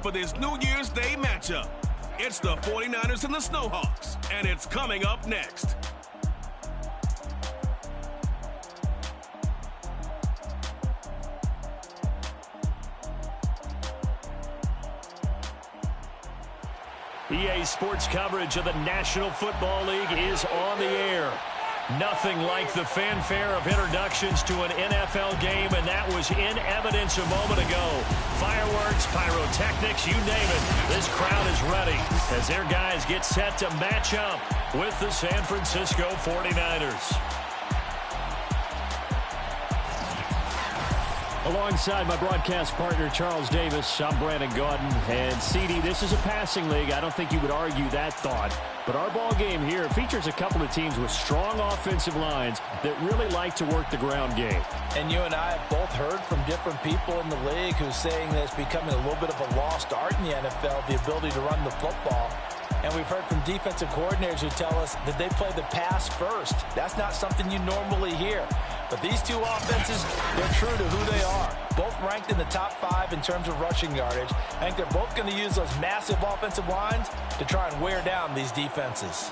for this New Year's Day matchup. It's the 49ers and the Snowhawks, and it's coming up next. EA Sports coverage of the National Football League is on the air. Nothing like the fanfare of introductions to an NFL game, and that was in evidence a moment ago. Fireworks, pyrotechnics, you name it. This crowd is ready as their guys get set to match up with the San Francisco 49ers. Alongside my broadcast partner, Charles Davis, I'm Brandon Gaudin. And, CD, this is a passing league. I don't think you would argue that thought. But our ball game here features a couple of teams with strong offensive lines that really like to work the ground game. And you and I have both heard from different people in the league who's saying that it's becoming a little bit of a lost art in the NFL, the ability to run the football. And we've heard from defensive coordinators who tell us that they play the pass first. That's not something you normally hear. But these two offenses, they're true to who they are. Both ranked in the top 5 in terms of rushing yardage. I think they're both going to use those massive offensive lines to try and wear down these defenses.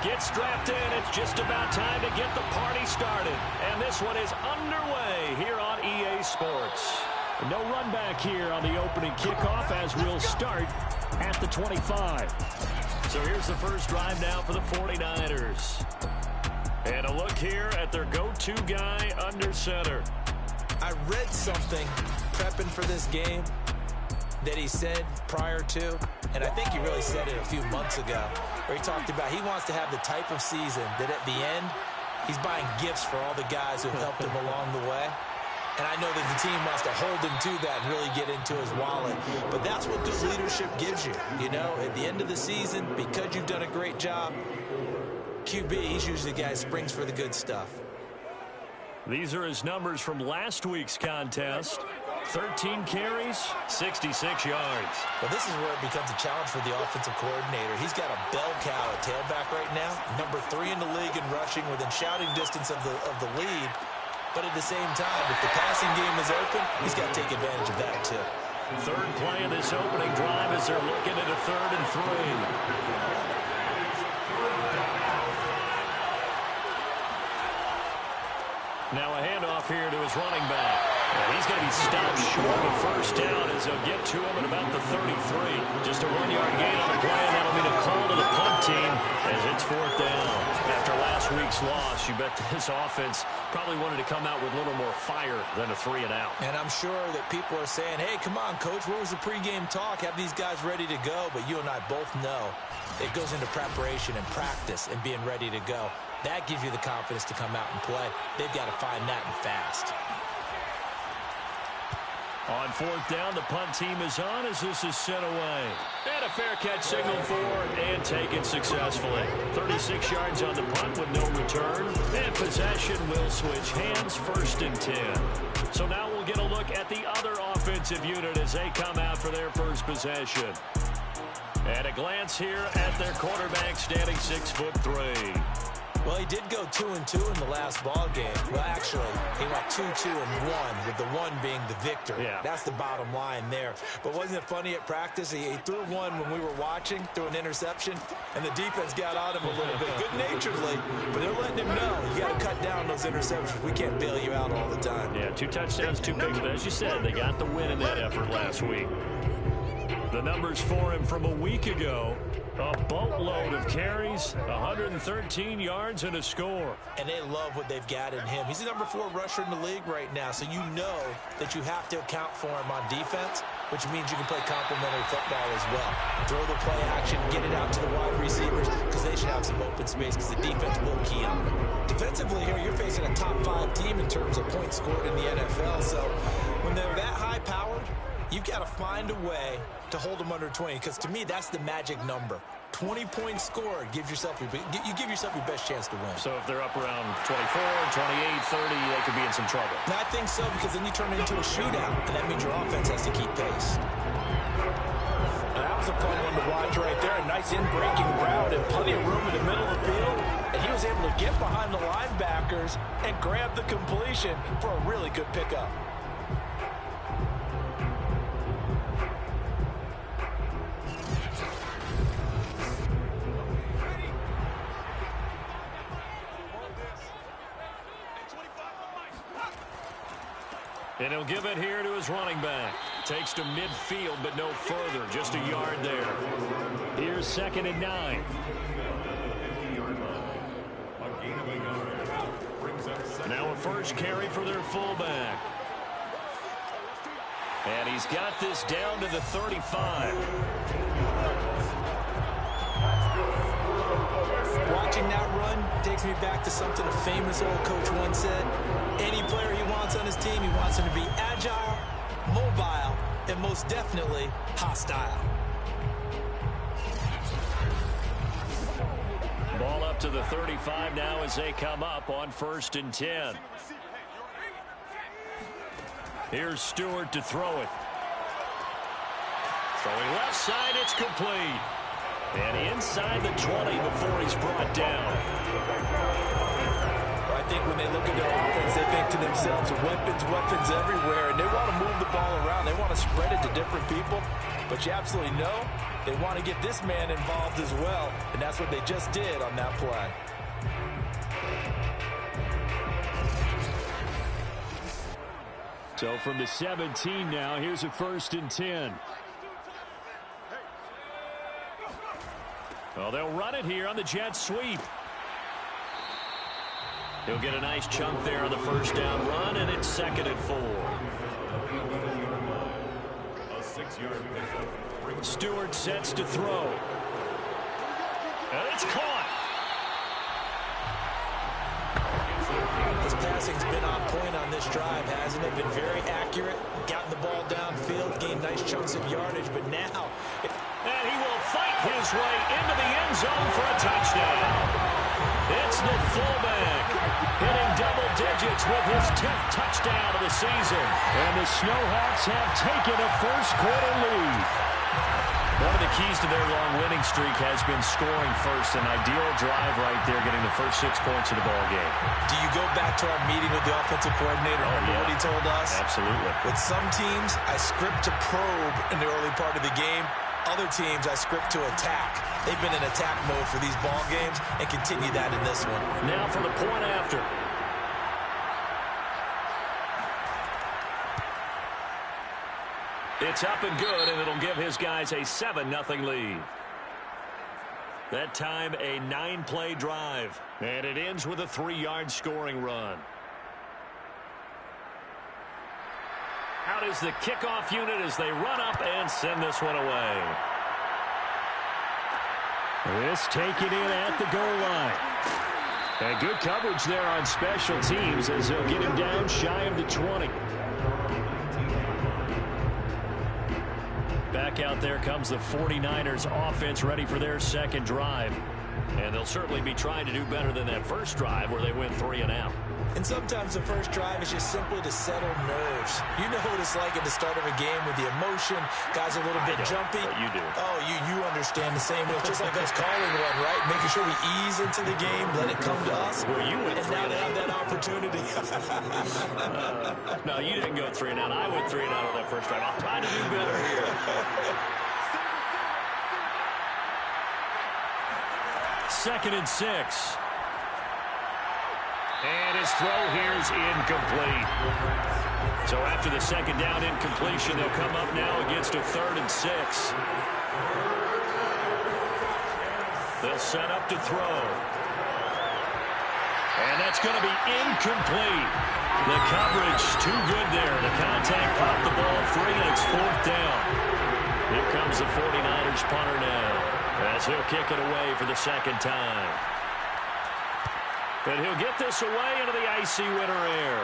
Gets strapped in. It's just about time to get the party started. And this one is underway here on EA Sports. No run back here on the opening kickoff as we'll start at the 25. So here's the first drive now for the 49ers. And a look here at their go-to guy under center. I read something prepping for this game that he said prior to, and I think he really said it a few months ago, where he talked about he wants to have the type of season that at the end, he's buying gifts for all the guys who have helped him along the way. And I know that the team wants to hold him to that and really get into his wallet. But that's what good leadership gives you. You know, at the end of the season, because you've done a great job, QB, he's usually the guy who springs for the good stuff. These are his numbers from last week's contest. 13 carries, 66 yards. Well, this is where it becomes a challenge for the offensive coordinator. He's got a bell cow at tailback right now, number 3 in the league in rushing, within shouting distance of the lead. But at the same time, if the passing game is open, he's got to take advantage of that too. Third play of this opening drive as they're looking at a 3rd and 3. Now a handoff here to his running back. He's going to be stopped short of first down as they'll get to him at about the 33. Just a 1-yard gain on the play, and that'll mean a call to the punt team as it's 4th down. After last week's loss, you bet this offense probably wanted to come out with a little more fire than a 3-and-out. And I'm sure that people are saying, hey, come on, Coach, where was the pregame talk? Have these guys ready to go? But you and I both know it goes into preparation and practice and being ready to go. That gives you the confidence to come out and play. They've got to find that and fast. On 4th down, the punt team is on as this is sent away. And a fair catch signal for and taken successfully. 36 yards on the punt with no return. And possession will switch hands, 1st and 10. So now we'll get a look at the other offensive unit as they come out for their first possession. And a glance here at their quarterback standing 6'3". Well, he did go 2-2 in the last ball game. Well, actually, he went 2-2-1, with the one being the victor. Yeah. That's the bottom line there. But wasn't it funny at practice? He threw one when we were watching, threw an interception, and the defense got on him a little bit, good-naturedly. But they're letting him know, you got to cut down those interceptions. We can't bail you out all the time. Yeah, 2 touchdowns, 2 picks. But as you said, they got the win in that effort last week. The numbers for him from a week ago. A boatload of carries, 113 yards, and a score. And they love what they've got in him. He's the number 4 rusher in the league right now, so you know that you have to account for him on defense, which means you can play complementary football as well. Throw the play action, get it out to the wide receivers, because they should have some open space, because the defense will key on them. Defensively here, you're facing a top 5 team in terms of points scored in the NFL, so when they're that high-powered, you've got to find a way to hold them under 20, because to me, that's the magic number. 20 points scored gives yourself you give yourself your best chance to win. So if they're up around 24, 28, 30, they could be in some trouble. And I think so, because then you turn it into a shootout, and that means your offense has to keep pace. That was a fun one to watch right there. A nice in-breaking route and plenty of room in the middle of the field. And he was able to get behind the linebackers and grab the completion for a really good pickup. And he'll give it here to his running back. Takes to midfield, but no further. Just a yard there. Here's 2nd and 9. Now a first carry for their fullback. And he's got this down to the 35. Watching that run takes me back to something a famous old coach once said. Any player he wants on his team, he wants him to be agile, mobile, and most definitely hostile. Ball up to the 35 now as they come up on 1st and 10. Here's Stewart to throw it. Throwing left side, it's complete. And inside the 20 before he's brought down. I think when they look at their offense, they think to themselves, weapons everywhere, and they want to move the ball around. They want to spread it to different people, but you absolutely know they want to get this man involved as well, and that's what they just did on that play. So from the 17 now, here's a 1st and 10. Well, they'll run it here on the jet sweep. He'll get a nice chunk there on the first down run, and it's 2nd and 4. A 6-yard pickup. Stewart sets to throw. And it's caught. His passing's been on point on this drive, hasn't it? Been very accurate, gotten the ball downfield, gained nice chunks of yardage, but now... And he will fight his way into the end zone for a touchdown. It's the fullback hitting double digits with his 10th touchdown of the season. And the Snowhawks have taken a first-quarter lead. One of the keys to their long winning streak has been scoring first. An ideal drive right there, getting the first 6 points of the ball game. Do you go back to our meeting with the offensive coordinator? Remember what he told us? Absolutely. With some teams, I script to probe in the early part of the game. Other teams, I script to attack. They've been in attack mode for these ball games and continue that in this one. Now for the point after. It's up and good, and it'll give his guys a 7-0 lead. That time, a 9-play drive. And it ends with a 3-yard scoring run. Out is the kickoff unit as they run up and send this one away. This taken in at the goal line. And good coverage there on special teams as they'll get him down shy of the 20. Back out there comes the 49ers offense ready for their second drive. And they'll certainly be trying to do better than that first drive where they went 3 and out. And sometimes the first drive is just simply to settle nerves. You know what it's like at the start of a game with the emotion. Guys are a little bit jumpy. But you do. Oh, you understand the same way. It's just like us calling one, right? Making sure we ease into the game, let it come to us. Well, you went and now they have that opportunity. No, you didn't go 3 and out. I went 3 and out on that first drive. I'll try to do better here. 2nd and 6. And his throw here is incomplete. So after the 2nd down incompletion, they'll come up now against a 3rd and 6. They'll set up to throw. And that's going to be incomplete. The coverage too good there. The contact popped the ball free, and it's 4th down. Here comes the 49ers punter now, as he'll kick it away for the 2nd time. And he'll get this away into the icy winter air.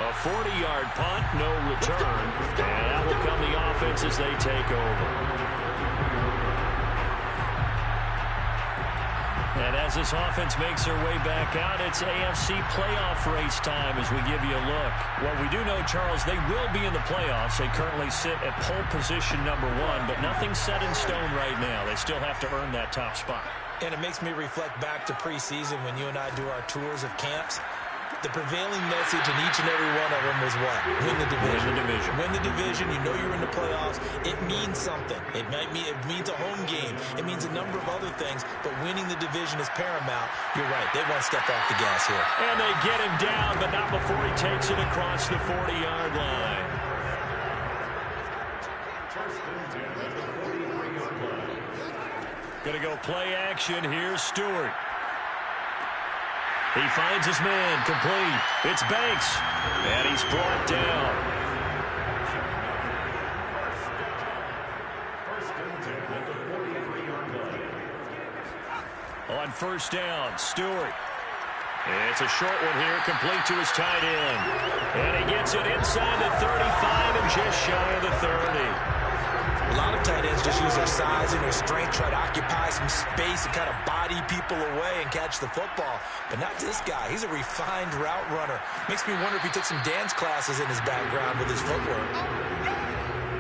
A 40-yard punt, no return. And that will come the offense as they take over. And as this offense makes their way back out, it's AFC playoff race time as we give you a look. Well, we do know, Charles, they will be in the playoffs. They currently sit at pole position number 1, but nothing's set in stone right now. They still have to earn that top spot. And it makes me reflect back to preseason when you and I do our tours of camps. The prevailing message in each and every one of them was what? Win the division. Win the division. Win the division. You know you're in the playoffs. It means something. It means a home game. It means a number of other things, but winning the division is paramount. You're right. They won't step off the gas here. And they get him down, but not before he takes it across the 40-yard line. Going to go play action. Here's Stewart. He finds his man, complete. It's Banks, and he's brought down. On 1st down, Stewart. It's a short one here, complete to his tight end. And he gets it inside the 35 and just shy of the 30. A lot of tight ends just use their size and their strength, try to occupy some space and kind of body people away and catch the football. But not this guy. He's a refined route runner. Makes me wonder if he took some dance classes in his background with his footwork.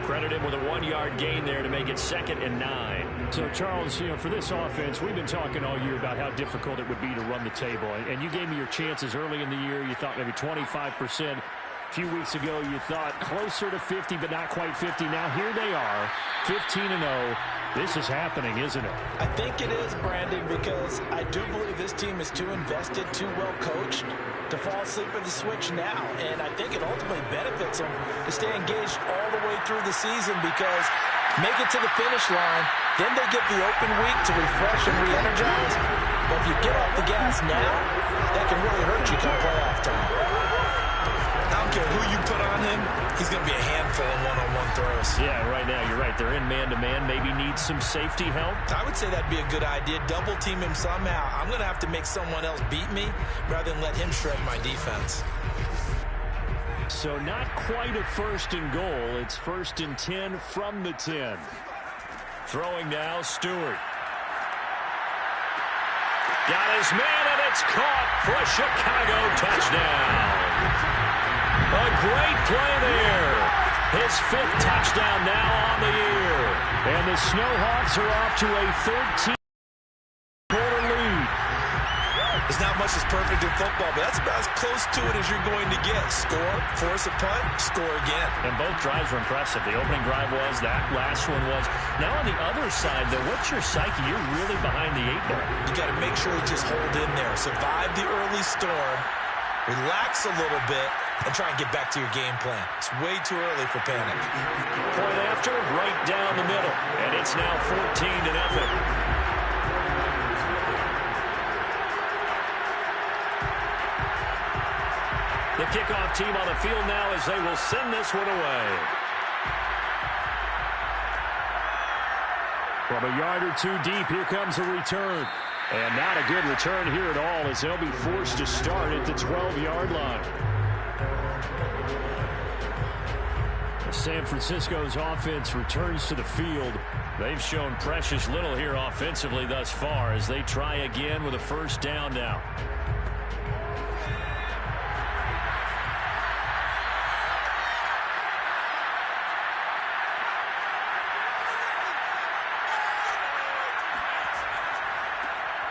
Credit him with a 1-yard gain there to make it 2nd and 9. So, Charles, for this offense, we've been talking all year about how difficult it would be to run the table. And you gave me your chances early in the year. You thought maybe 25%. A few weeks ago, you thought closer to 50, but not quite 50. Now here they are, 15-0. This is happening, isn't it? I think it is, Brandon, because I do believe this team is too invested, too well coached to fall asleep at the switch now. And I think it ultimately benefits them to stay engaged all the way through the season because make it to the finish line, then they get the open week to refresh and re-energize. But if you get off the gas now, that can really hurt you come playoff time. I don't care who you put on him, he's going to be a handful in one-on-one throws. Yeah, right now, you're right. They're in man-to-man. Maybe need some safety help. I would say that'd be a good idea. Double team him somehow. I'm going to have to make someone else beat me rather than let him shred my defense. So not quite a 1st and goal. It's 1st and 10 from the 10. Throwing now, Stewart. Got his man, and it's caught for a Chicago touchdown. A great play there. His 5th touchdown now on the year. And the Snowhawks are off to a 13-quarter lead. There's not much that's perfect in football, but that's about as close to it as you're going to get. Score, force a punt, score again. And both drives were impressive. The opening drive was, that last one was. Now on the other side, though, what's your psyche? You're really behind the 8-ball. You got to make sure you just hold in there. Survive the early storm. Relax a little bit and try and get back to your game plan. It's way too early for panic. Point after, right down the middle. And it's now 14-0. The kickoff team on the field now as they will send this one away. From a yard or 2 deep, here comes a return. And not a good return here at all as they'll be forced to start at the 12-yard line. San Francisco's offense returns to the field They've shown precious little here offensively thus far as they try again with a first down now.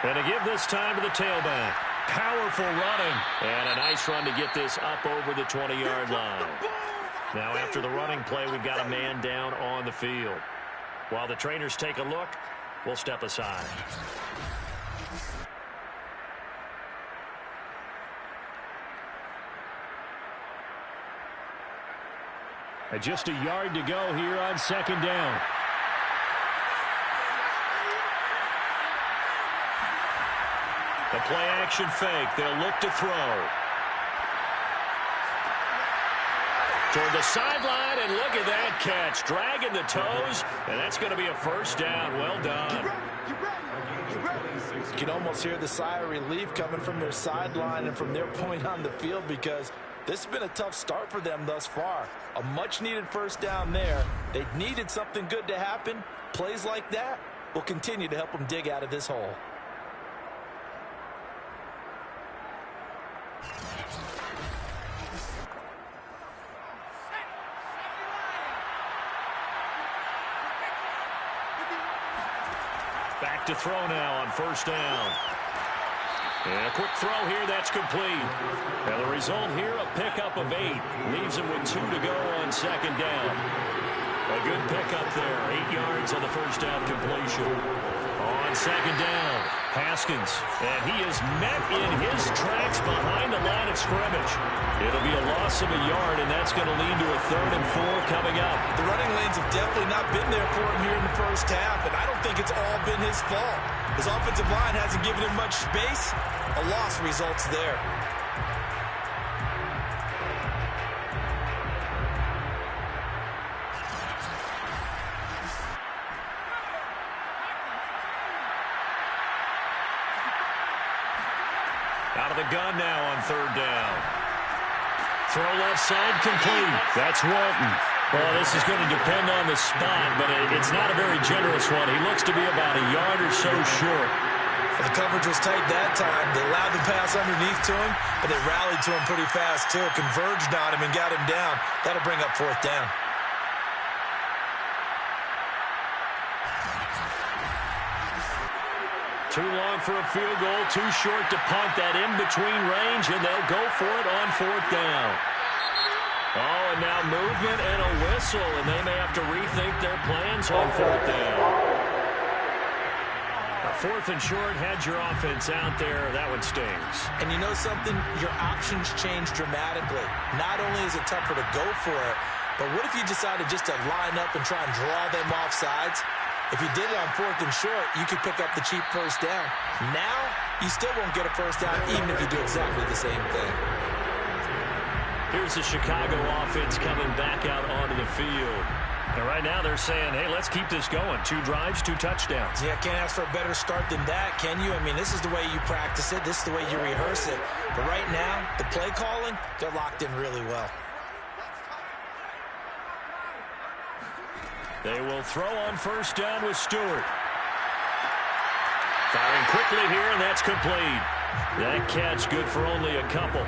And to give this time to the tailback. Powerful running. And a nice run to get this up over the 20-yard line. Now after the running play, we've got a man down on the field. While the trainers take a look, we'll step aside. And just a yard to go here on second down. The play action fake. They'll look to throw. Toward the sideline, and look at that catch. Dragging the toes, and that's going to be a first down. Well done. You can almost hear the sigh of relief coming from their sideline and from their point on the field because this has been a tough start for them thus far. A much-needed first down there. They needed something good to happen. Plays like that will continue to help them dig out of this hole. Back to throw now on first down. And a quick throw here, that's complete. And the result here, a pickup of 8. Leaves him with 2 to go on second down. A good pickup there. 8 yards on the first down completion. On second down, Haskins. And he is met in his tracks behind the line of scrimmage. It'll be a loss of a yard, and that's going to lead to a 3rd and 4 coming up. The running lanes have definitely not been there for him here in the first half, and I don't think it's all been his fault. His offensive line hasn't given him much space. A loss results there. Out of the gun now on 3rd down. Throw left side complete. That's Walton. Well, this is going to depend on the spot, but it's not a very generous one. He looks to be about a yard or so short. The coverage was tight that time. They allowed the pass underneath to him, but they rallied to him pretty fast, too. Converged on him and got him down. That'll bring up 4th down. Too long for a field goal, too short to punt. That in-between range, and they'll go for it on 4th down. Oh, and now movement and a whistle, and they may have to rethink their plans on 4th down. 4th and short, had your offense out there. That one stings. And you know something? Your options change dramatically. Not only is it tougher to go for it, but what if you decided just to line up and try and draw them off sides? If you did it on 4th and short, you could pick up the cheap first down. Now, you still won't get a first down even if you do exactly the same thing. Here's the Chicago offense coming back out onto the field. And right now they're saying, hey, let's keep this going. 2 drives, 2 touchdowns. Yeah, can't ask for a better start than that, can you? I mean, this is the way you practice it. This is the way you rehearse it. But right now, the play calling, they're locked in really well. They will throw on first down with Stewart. Firing quickly here, and that's complete. That catch good for only a couple.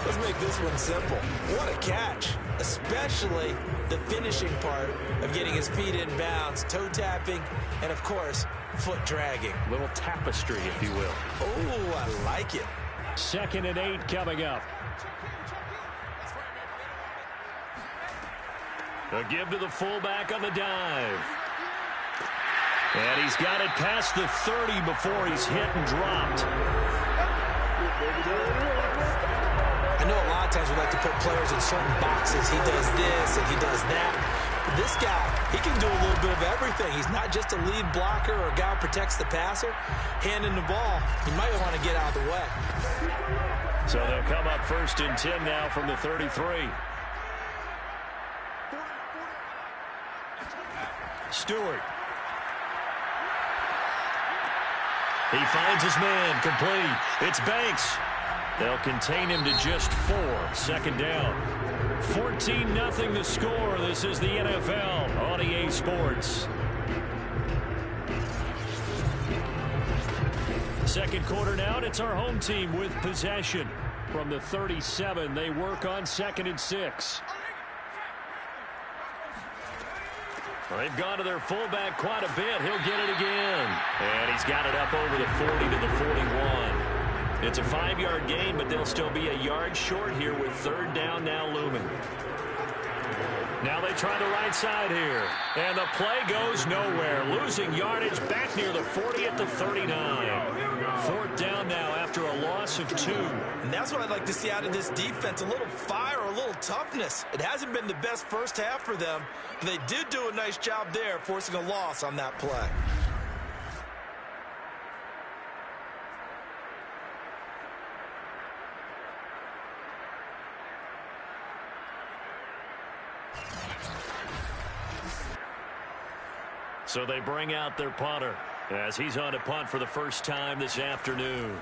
Let's make this one simple. What a catch, especially the finishing part of getting his feet in bounds, toe tapping, and, of course, foot dragging. Little tapestry, if you will. Oh, I like it. 2nd and 8 coming up. A give to the fullback on the dive. And he's got it past the 30 before he's hit and dropped. I know a lot of times we like to put players in certain boxes. He does this and he does that. But this guy, he can do a little bit of everything. He's not just a lead blocker or a guy who protects the passer. Handing the ball, he might want to get out of the way. So they'll come up 1st and 10 now from the 33. Stewart. He finds his man, complete. It's Banks. They'll contain him to just 4. 2nd down. 14-0 the score. This is the NFL on EA Sports. Second quarter now, and it's our home team with possession. From the 37, they work on 2nd and 6. They've gone to their fullback quite a bit. He'll get it again. And he's got it up over the 40 to the 41. It's a 5-yard gain, but they'll still be a yard short here with 3rd down now looming. Now they try the right side here. And the play goes nowhere. Losing yardage back near the 40 at the 39. 4th down now after a loss of 2. And that's what I'd like to see out of this defense. A little fire, a little toughness. It hasn't been the best first half for them, but they did do a nice job there, forcing a loss on that play. So they bring out their punter as he's on to punt for the first time this afternoon.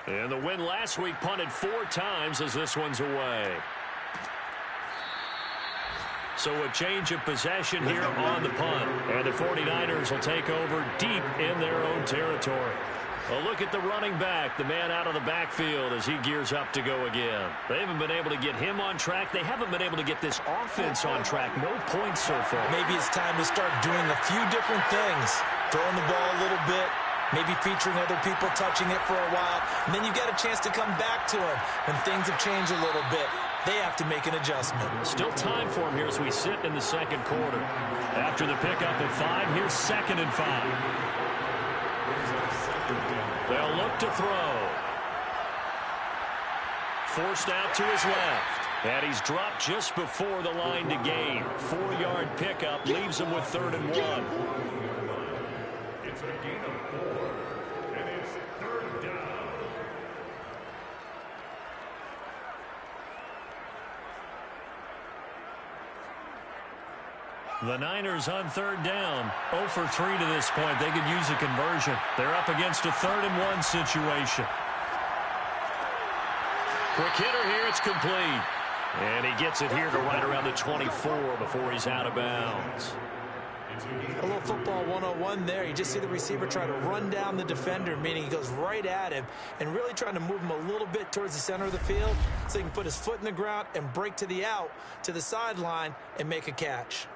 And the win last week punted 4 times as this one's away. So a change of possession here on the punt. And the 49ers will take over deep in their own territory. A look at the running back, the man out of the backfield as he gears up to go again. They haven't been able to get him on track. They haven't been able to get this offense on track. No points so far. Maybe it's time to start doing a few different things. Throwing the ball a little bit, maybe featuring other people touching it for a while, and then you get a chance to come back to him when things have changed a little bit. They have to make an adjustment. Still time for him here as we sit in the second quarter. After the pickup of 5, here's 2nd and 5. They'll look to throw. Forced out to his left. And he's dropped just before the line to gain. 4-yard pickup leaves him with 3rd and 1. It's a gain of 4, and it's 3rd down. The Niners on 3rd down. 0 for 3 to this point. They could use a conversion. They're up against a 3rd and 1 situation. Quick hitter here. It's complete. And he gets it here to right around the 24 before he's out of bounds. A little football 101 there. You just see the receiver try to run down the defender, meaning he goes right at him and really trying to move him a little bit towards the center of the field so he can put his foot in the ground and break to the out, to the sideline, and make a catch.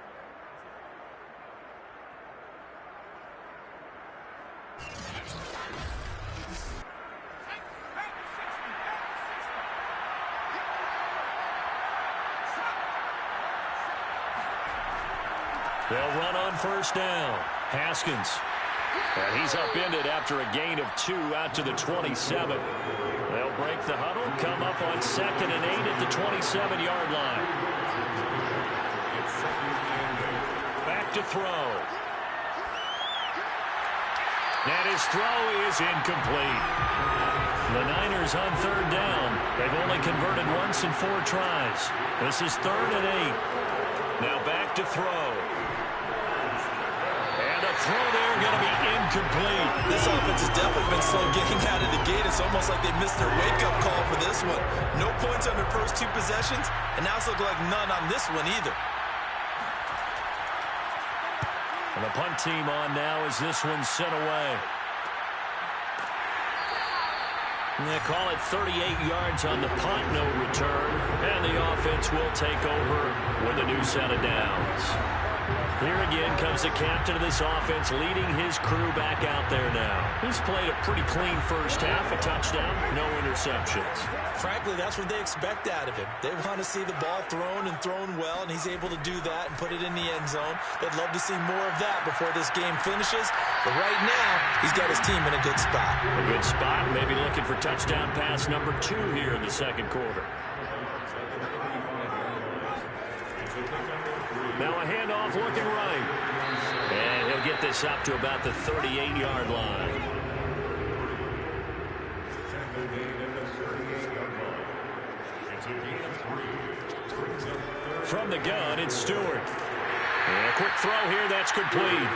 They'll run on 1st down. Haskins. And he's upended after a gain of 2 out to the 27. They'll break the huddle, come up on 2nd and 8 at the 27-yard line. Back to throw. And his throw is incomplete. The Niners on 3rd down. They've only converted once in 4 tries. This is 3rd and 8. Now back to throw. And the throw there going to be incomplete. This offense has definitely been slow getting out of the gate. It's almost like they missed their wake-up call for this one. No points on their first 2 possessions, and now it's looking like none on this one either. And the punt team on now as this one's sent away. And they call it 38 yards on the punt, no return. And the offense will take over with a new set of downs. Here again comes the captain of this offense leading his crew back out there now. He's played a pretty clean first half, a touchdown, no interceptions. Frankly, that's what they expect out of him. They want to see the ball thrown and thrown well, and he's able to do that and put it in the end zone. They'd love to see more of that before this game finishes. But right now, he's got his team in a good spot. A good spot, maybe looking for touchdown pass number 2 here in the second quarter. Now a handoff looking right. And he'll get this up to about the 38-yard line. From the gun, it's Stewart. And a quick throw here, that's complete.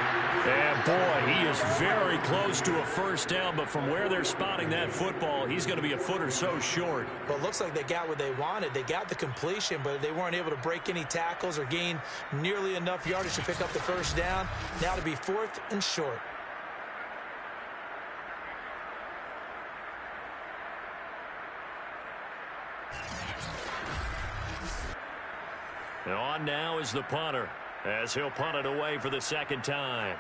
And boy, he is very close to a first down, but from where they're spotting that football, he's going to be a foot or so short. Well, it looks like they got what they wanted. They got the completion, but they weren't able to break any tackles or gain nearly enough yardage to pick up the first down. Now to be 4th and short. And on now is the punter, as he'll punt it away for the second time.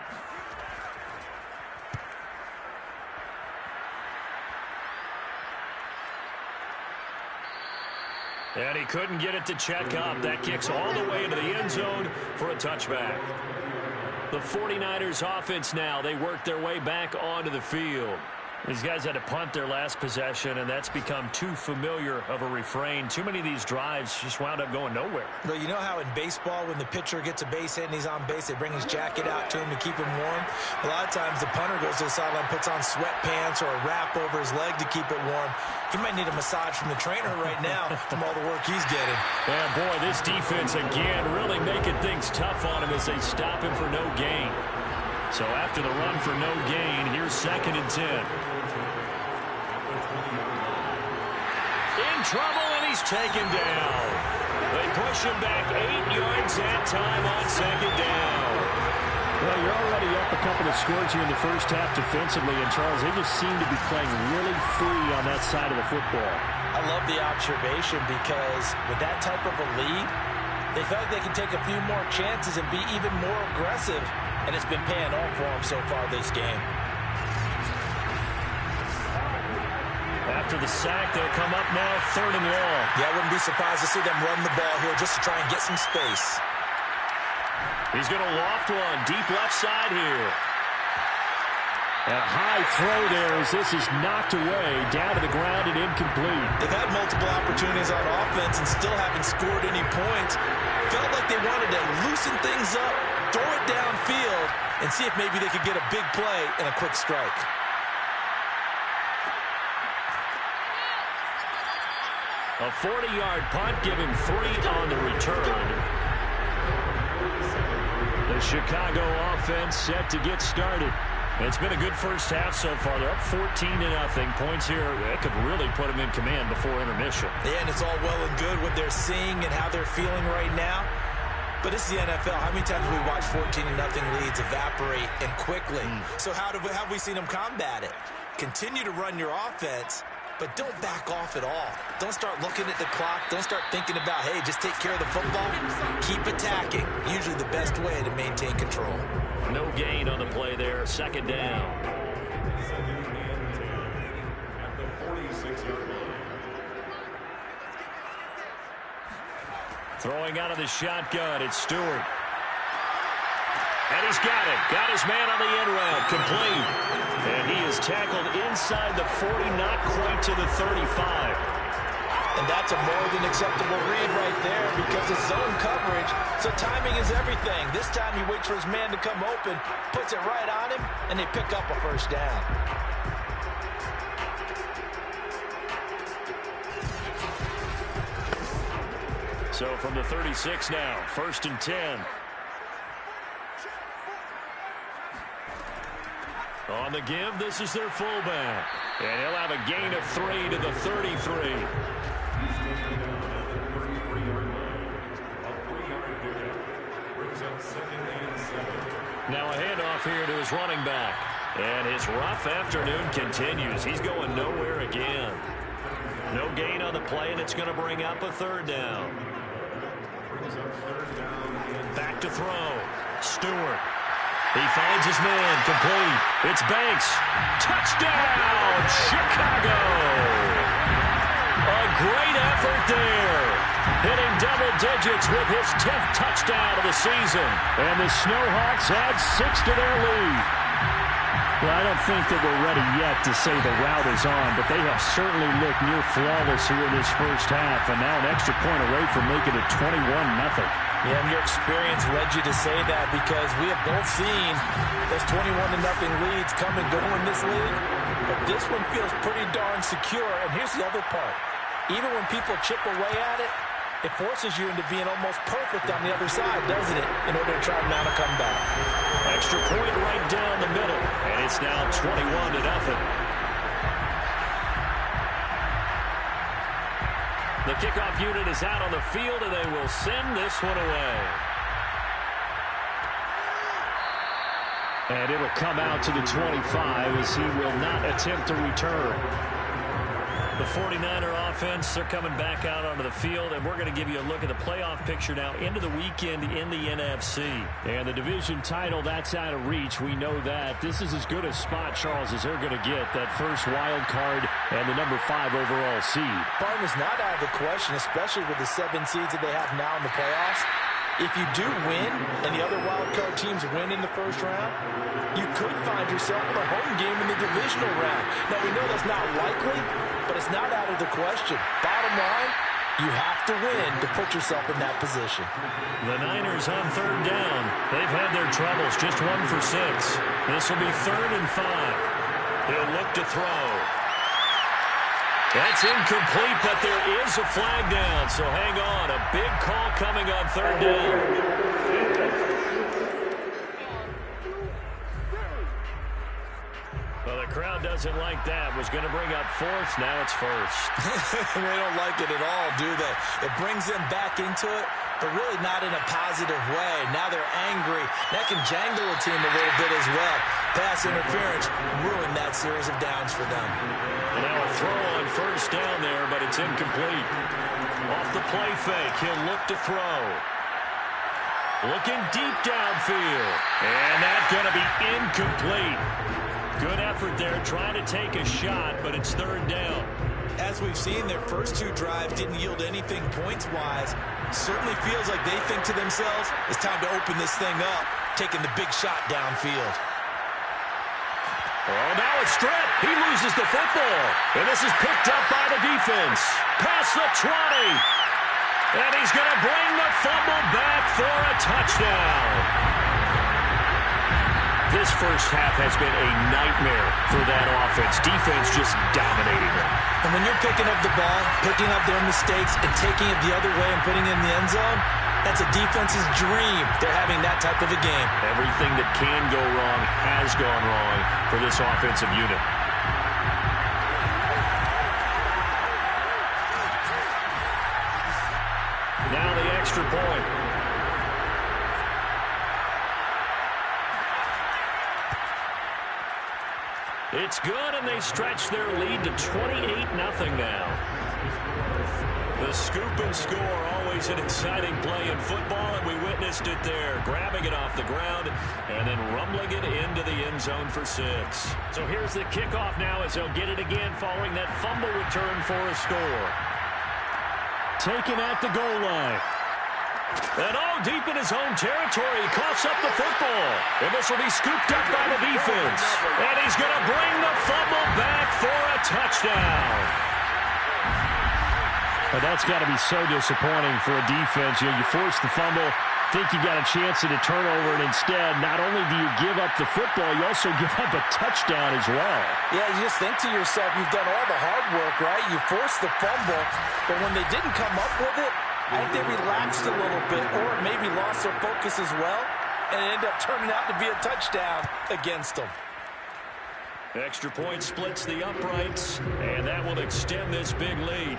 And he couldn't get it to check up. That kicks all the way into the end zone for a touchback. The 49ers offense now, they work their way back onto the field. These guys had to punt their last possession, and that's become too familiar of a refrain. Too many of these drives just wound up going nowhere. Well, you know how in baseball, when the pitcher gets a base hit and he's on base, they bring his jacket out to him to keep him warm? A lot of times the punter goes to the sideline, puts on sweatpants or a wrap over his leg to keep it warm. He might need a massage from the trainer right now from all the work he's getting. Yeah, boy, this defense again really making things tough on him as they stop him for no gain. So after the run for no gain, here's 2nd and 10. In trouble, and he's taken down. They push him back 8 yards that time on 2nd down. Well, you're already up a couple of scores here in the first half defensively, and Charles, they just seem to be playing really free on that side of the football. I love the observation because with that type of a lead, they felt like they can take a few more chances and be even more aggressive, and it's been paying off for them so far this game. After the sack, they'll come up now 3rd and long. Yeah, I wouldn't be surprised to see them run the ball here just to try and get some space. He's going to loft one deep left side here. A high throw there as this is knocked away, down to the ground and incomplete. They've had multiple opportunities on offense and still haven't scored any points. Felt like they wanted to loosen things up, throw it downfield, and see if maybe they could get a big play and a quick strike. A 40-yard punt, giving 3 on the return. The Chicago offense set to get started. It's been a good first half so far. They're up 14-0. Points here that could really put them in command before intermission. Yeah, and it's all well and good what they're seeing and how they're feeling right now. But it's the NFL. How many times have we watched 14-0 leads evaporate and quickly? So how have we seen them combat it? Continue to run your offense, but don't back off at all. Don't start looking at the clock. Don't start thinking about, hey, just take care of the football. Keep attacking. Usually the best way to maintain control. No gain on the play there. 2nd down. Throwing out of the shotgun, it's Stewart. And he's got it. Got his man on the end route. Complete. And he is tackled inside the 40, not quite to the 35. And that's a more than acceptable read right there because it's zone coverage, so timing is everything. This time he waits for his man to come open, puts it right on him, and they pick up a first down. So from the 36 now, 1st and 10. On the give, this is their fullback. And he'll have a gain of 3 to the 33. Now a handoff here to his running back. And his rough afternoon continues. He's going nowhere again. No gain on the play, and it's going to bring up a 3rd down. Back to throw. Stewart. He finds his man. Complete. It's Banks. Touchdown, Chicago. A great effort there. Hitting double digits with his 10th touchdown of the season. And the Snowhawks add 6 to their lead. Well, I don't think that we're ready yet to say the route is on, but they have certainly looked near flawless here in this first half, and now an extra point away from making it 21-0. Yeah, and your experience led you to say that because we have both seen those 21-0 leads come and go in this league, but this one feels pretty darn secure. And here's the other part. Even when people chip away at it, it forces you into being almost perfect on the other side, doesn't it, in order to try and mount a comeback. Extra point right down the middle. It's now 21-0. The kickoff unit is out on the field, and they will send this one away. And it'll come out to the 25 as he will not attempt to return. The 49er offense, they're coming back out onto the field, and we're going to give you a look at the playoff picture now into the weekend in the NFC. And the division title, that's out of reach. We know that. This is as good a spot, Charles, as they're going to get. That first wild card and the number 5 overall seed. Barton is not out of the question, especially with the 7 seeds that they have now in the playoffs. If you do win and the other wild card teams win in the first round, you could find yourself with a home game in the divisional round. Now, we know that's not likely, but it's not out of the question. Bottom line, you have to win to put yourself in that position. The Niners on third down. They've had their troubles, just 1 for 6. This will be 3rd and 5. He'll look to throw. That's incomplete, but there is a flag down, so hang on. A big call coming on third down. Well, the crowd doesn't like that. Was going to bring up 4th. Now it's 1st. They don't like it at all, do they? It brings them back into it, but really not in a positive way. Now they're angry. That can jangle a team a little bit as well. Pass interference ruined that series of downs for them. And now a throw on first down there, but it's incomplete. Off the play fake, he'll look to throw. Looking deep downfield. And that's going to be incomplete. Good effort there, trying to take a shot, but it's 3rd down. As we've seen, their first 2 drives didn't yield anything points-wise. Certainly feels like they think to themselves, it's time to open this thing up, taking the big shot downfield. Oh, now it's stripped. He loses the football. And this is picked up by the defense. Past the 20. And he's going to bring the fumble back for a touchdown. This first half has been a nightmare for that offense. Defense just dominating them. And when you're picking up the ball, picking up their mistakes, and taking it the other way and putting it in the end zone, that's a defense's dream. They're having that type of a game. Everything that can go wrong has gone wrong for this offensive unit. Now the extra point. It's good, and they stretch their lead to 28-0 now. The scoop and score, always an exciting play in football, and we witnessed it there, grabbing it off the ground and then rumbling it into the end zone for 6. So here's the kickoff now as they'll get it again following that fumble return for a score. Taken at the goal line. And deep in his own territory, he coughs up the football. And this will be scooped up by the defense. And he's going to bring the fumble back for a touchdown. But that's got to be so disappointing for a defense. You know, you force the fumble, think you got a chance at a turnover, and instead, not only do you give up the football, you also give up a touchdown as well. Yeah, you just think to yourself, you've done all the hard work, right? You forced the fumble, but when they didn't come up with it, I think they relaxed a little bit or maybe lost their focus as well, and it ended up turning out to be a touchdown against them. Extra point splits the uprights, and that will extend this big lead.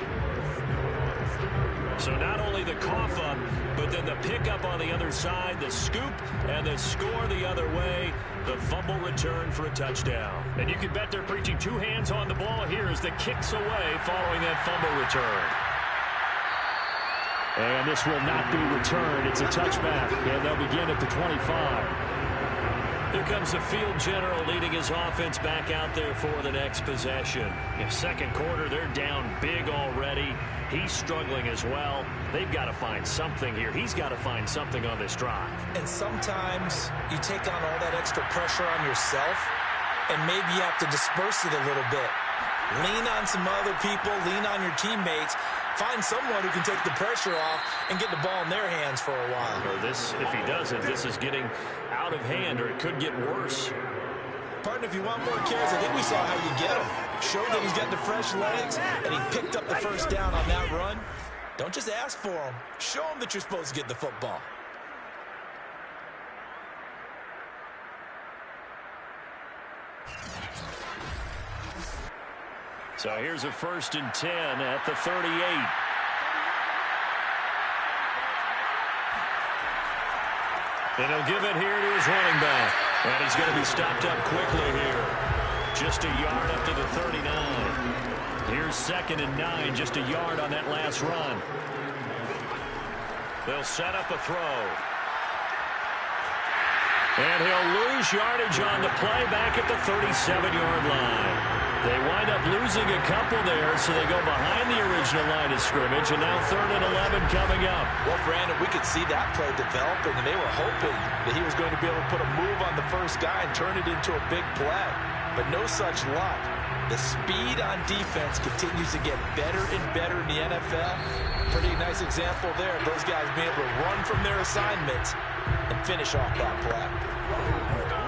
So not only the cough up, but then the pickup on the other side, the scoop, and the score the other way, the fumble return for a touchdown. And you can bet they're preaching 2 hands on the ball here as the kicks away following that fumble return. And this will not be returned. It's a touchback, and they'll begin at the 25. Here comes the field general leading his offense back out there for the next possession. In second quarter, they're down big already. He's struggling as well. They've got to find something here. He's got to find something on this drive. And sometimes you take on all that extra pressure on yourself, and maybe you have to disperse it a little bit. Lean on some other people, lean on your teammates. Find someone who can take the pressure off and get the ball in their hands for a while. Well, this, if he doesn't, this is getting out of hand, or it could get worse. Partner, if you want more carries, I think we saw how you get him. Showed that he's got the fresh legs, and he picked up the first down on that run. Don't just ask for him. Show him that you're supposed to get the football. So here's a 1st and 10 at the 38. And he'll give it here to his running back. And he's going to be stopped up quickly here. Just a yard up to the 39. Here's 2nd and 9, just a yard on that last run. They'll set up a throw. And he'll lose yardage on the play back at the 37-yard line. They wind up losing a couple there, so they go behind the original line of scrimmage, and now 3rd and 11 coming up. Well, Brandon, we could see that play developing, and they were hoping that he was going to be able to put a move on the first guy and turn it into a big play. But no such luck. The speed on defense continues to get better and better in the NFL. Pretty nice example there. Those guys being able to run from their assignments and finish off that play.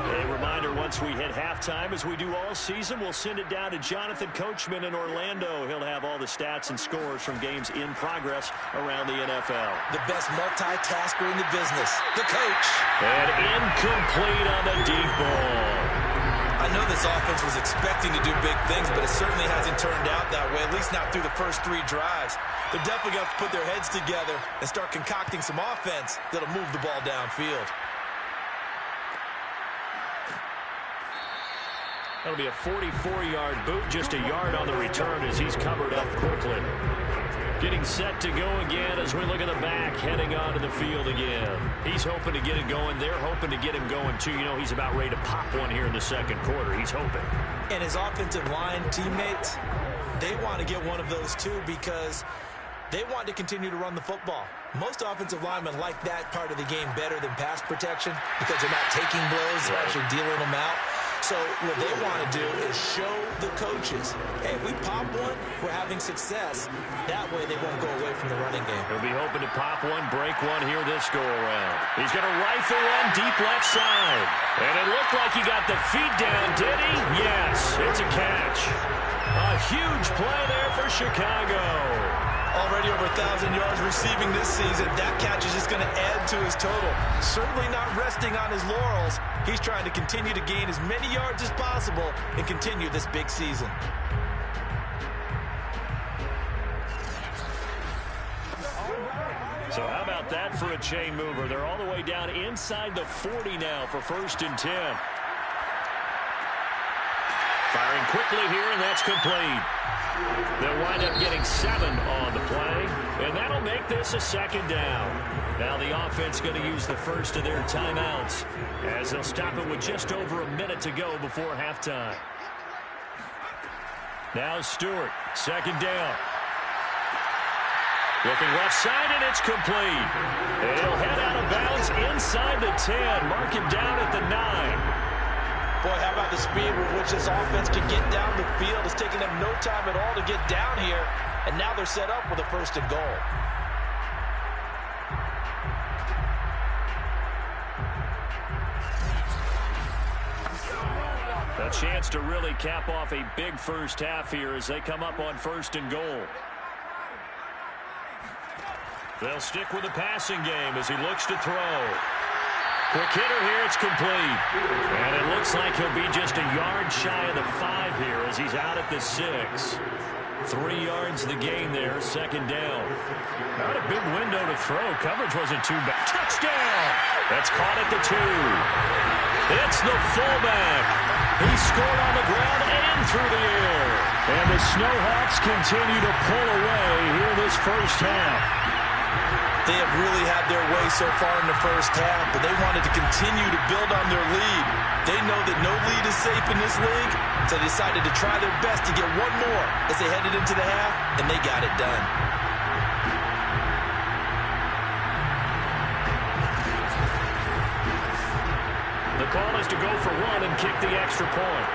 A reminder, once we hit halftime, as we do all season, we'll send it down to Jonathan Coachman in Orlando. He'll have all the stats and scores from games in progress around the NFL. The best multitasker in the business, the coach. And incomplete on the deep ball. I know this offense was expecting to do big things, but it certainly hasn't turned out that way, at least not through the first 3 drives. They're definitely going to put their heads together and start concocting some offense that'll move the ball downfield. That'll be a 44-yard boot, just a yard on the return as he's covered up quickly. Getting set to go again as we look at the back, heading onto the field again. He's hoping to get it going. They're hoping to get him going, too. You know, he's about ready to pop one here in the 2nd quarter. He's hoping. And his offensive line teammates, they want to get one of those, too, because they want to continue to run the football. Most offensive linemen like that part of the game better than pass protection because they're not taking blows, they're actually dealing them out. So what they want to do is show the coaches, hey, if we pop one, we're having success. That way they won't go away from the running game. He'll be hoping to pop one, break one here this go-around. He's going to rifle one deep left side. And it looked like he got the feet down, did he? Yes, it's a catch. A huge play there for Chicago. Already over 1,000 yards receiving this season. That catch is just going to add to his total. Certainly not resting on his laurels. He's trying to continue to gain as many yards as possible and continue this big season. So how about that for a chain mover? They're all the way down inside the 40 now for 1st and 10. Firing quickly here, and that's complete. They'll wind up getting 7 on the play, and that'll make this a 2nd down. Now the offense going to use the first of their timeouts as they'll stop it with just over a minute to go before halftime. Now Stewart, 2nd down. Looking left side, and it's complete. And he'll head out of bounds inside the 10. Mark him down at the 9. Boy, how about the speed with which this offense can get down the field? It's taking them no time at all to get down here, and now they're set up with a 1st and goal. A chance to really cap off a big first half here as they come up on 1st and goal. They'll stick with the passing game as he looks to throw. Quick hitter here, it's complete. And it looks like he'll be just a yard shy of the 5 here as he's out at the 6. 3 yards the gain there, 2nd down. Not a big window to throw. Coverage wasn't too bad. Touchdown! That's caught at the 2. It's the fullback. He scored on the ground and through the air. And the Snowhawks continue to pull away here this first half. They have really had their way so far in the first half, but they wanted to continue to build on their lead. They know that no lead is safe in this league, so they decided to try their best to get one more as they headed into the half, and they got it done. The call is to go for 1 and kick the extra point.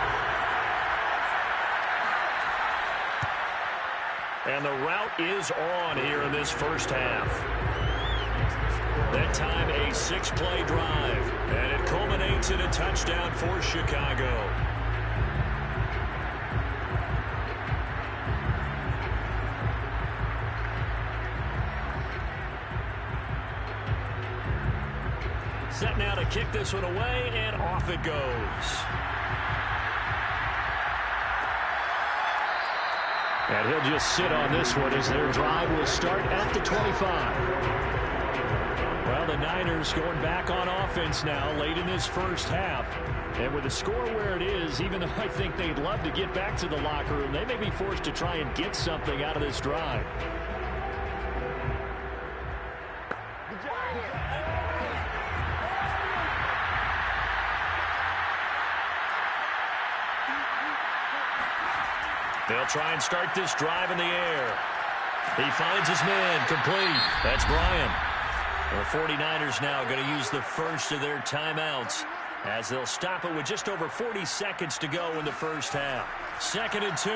And the route is on here in this first half. That time a 6-play drive, and it culminates in a touchdown for Chicago. Set now to kick this one away, and off it goes. And he'll just sit on this one as their drive will start at the 25. Well, the Niners going back on offense now late in this first half. And with the score where it is, even though I think they'd love to get back to the locker room, they may be forced to try and get something out of this drive. They'll try and start this drive in the air. He finds his man complete. That's Bryant. The 49ers now going to use the first of their timeouts as they'll stop it with just over 40 seconds to go in the first half. 2nd and 2.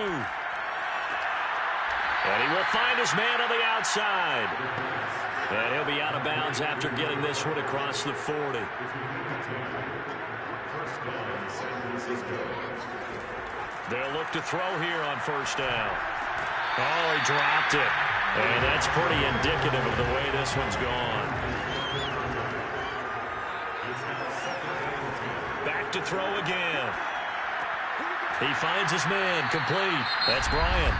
And he will find his man on the outside. And he'll be out of bounds after getting this one across the 40. They'll look to throw here on first down. Oh, he dropped it. And that's pretty indicative of the way this one's gone. Back to throw again. He finds his man complete. That's Bryant.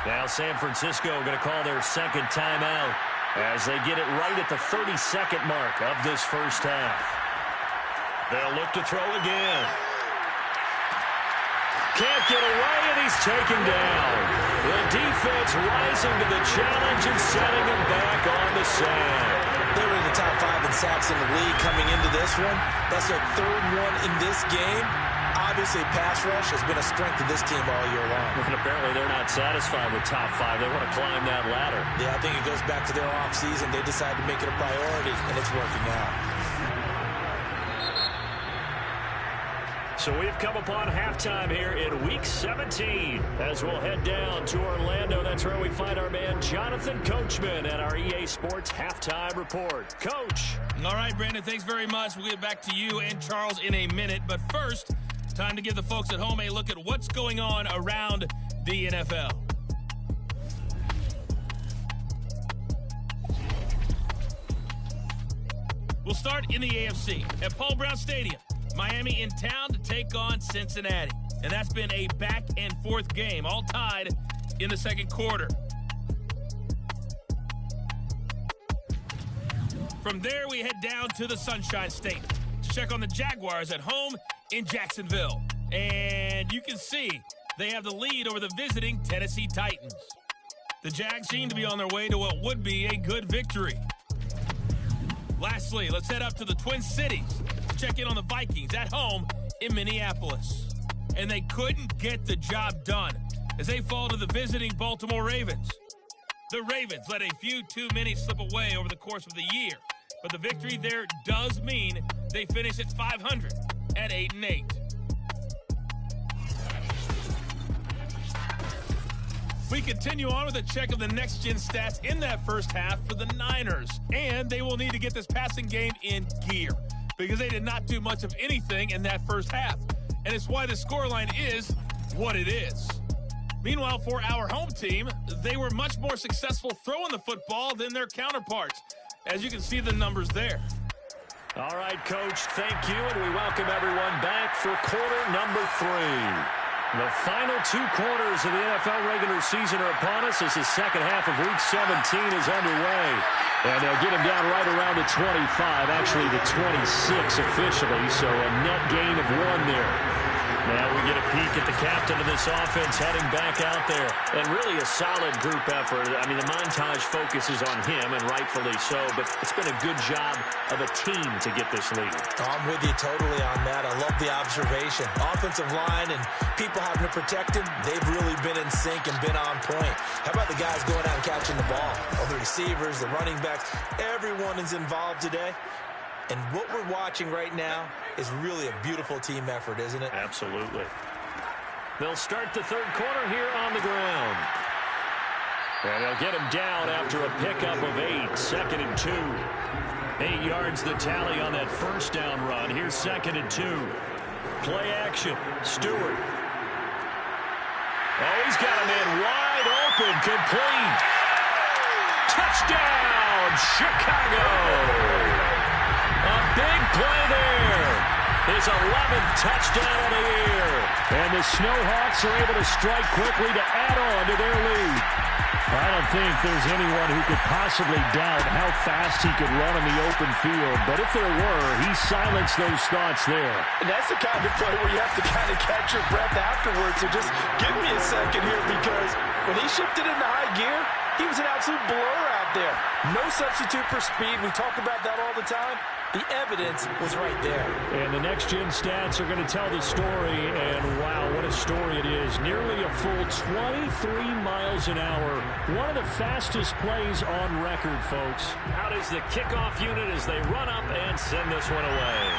Now San Francisco going to call their second timeout as they get it right at the 30-second mark of this first half. They'll look to throw again. Can't get away, and he's taken down. The defense rising to the challenge and setting him back on the sand. They were in the top 5 in sacks in the league coming into this one. That's their 3rd one in this game. Obviously, pass rush has been a strength of this team all year long. And apparently they're not satisfied with top 5. They want to climb that ladder. Yeah, I think it goes back to their offseason. They decided to make it a priority, and it's working out. So we've come upon halftime here in Week 17 as we'll head down to Orlando. That's where we find our man Jonathan Coachman at our EA Sports Halftime Report. Coach. All right, Brandon, thanks very much. We'll get back to you and Charles in a minute. But first, time to give the folks at home a look at what's going on around the NFL. We'll start in the AFC at Paul Brown Stadium. Miami in town to take on Cincinnati. And that's been a back-and-forth game, all tied in the second quarter. From there, we head down to the Sunshine State to check on the Jaguars at home in Jacksonville. And you can see they have the lead over the visiting Tennessee Titans. The Jags seem to be on their way to what would be a good victory. Lastly, let's head up to the Twin Cities to check in on the Vikings at home in Minneapolis. And they couldn't get the job done as they fall to the visiting Baltimore Ravens. The Ravens let a few too many slip away over the course of the year, but the victory there does mean they finish at 500 at 8-8. We continue on with a check of the next-gen stats in that first half for the Niners. And they will need to get this passing game in gear because they did not do much of anything in that first half. And it's why the scoreline is what it is. Meanwhile, for our home team, they were much more successful throwing the football than their counterparts, as you can see the numbers there. All right, Coach, thank you, and we welcome everyone back for quarter number 3. The final 2 quarters of the NFL regular season are upon us as the second half of Week 17 is underway. And they'll get him down right around the 25, actually the 26 officially, so a net gain of 1 there. Now we get a peek at the captain of this offense heading back out there. And really a solid group effort. I mean, the montage focuses on him, and rightfully so, but it's been a good job of a team to get this lead. I'm with you totally on that. I love the observation. Offensive line and people having to protect him, they've really been in sync and been on point. How about the guys going out and catching the ball? All the receivers, the running backs, everyone is involved today. And what we're watching right now is really a beautiful team effort, isn't it? Absolutely. They'll start the third quarter here on the ground. And they'll get him down after a pickup of 8, 2nd and 2. 8 yards the tally on that first down run. Here's 2nd and 2. Play action. Stewart. Oh, he's got a man wide open. Complete. Touchdown, Chicago. A big play there. His 11th touchdown of the year. And the Snowhawks are able to strike quickly to add on to their lead. I don't think there's anyone who could possibly doubt how fast he could run in the open field. But if there were, he silenced those thoughts there. And that's the kind of play where you have to kind of catch your breath afterwards. So just give me a second here, because when he shifted into high gear, he was an absolute blur out there. No substitute for speed. We talk about that all the time. The evidence was right there. And the next-gen stats are going to tell the story, and wow, what a story it is. Nearly a full 23 miles an hour. One of the fastest plays on record, folks. Out is the kickoff unit as they run up and send this one away.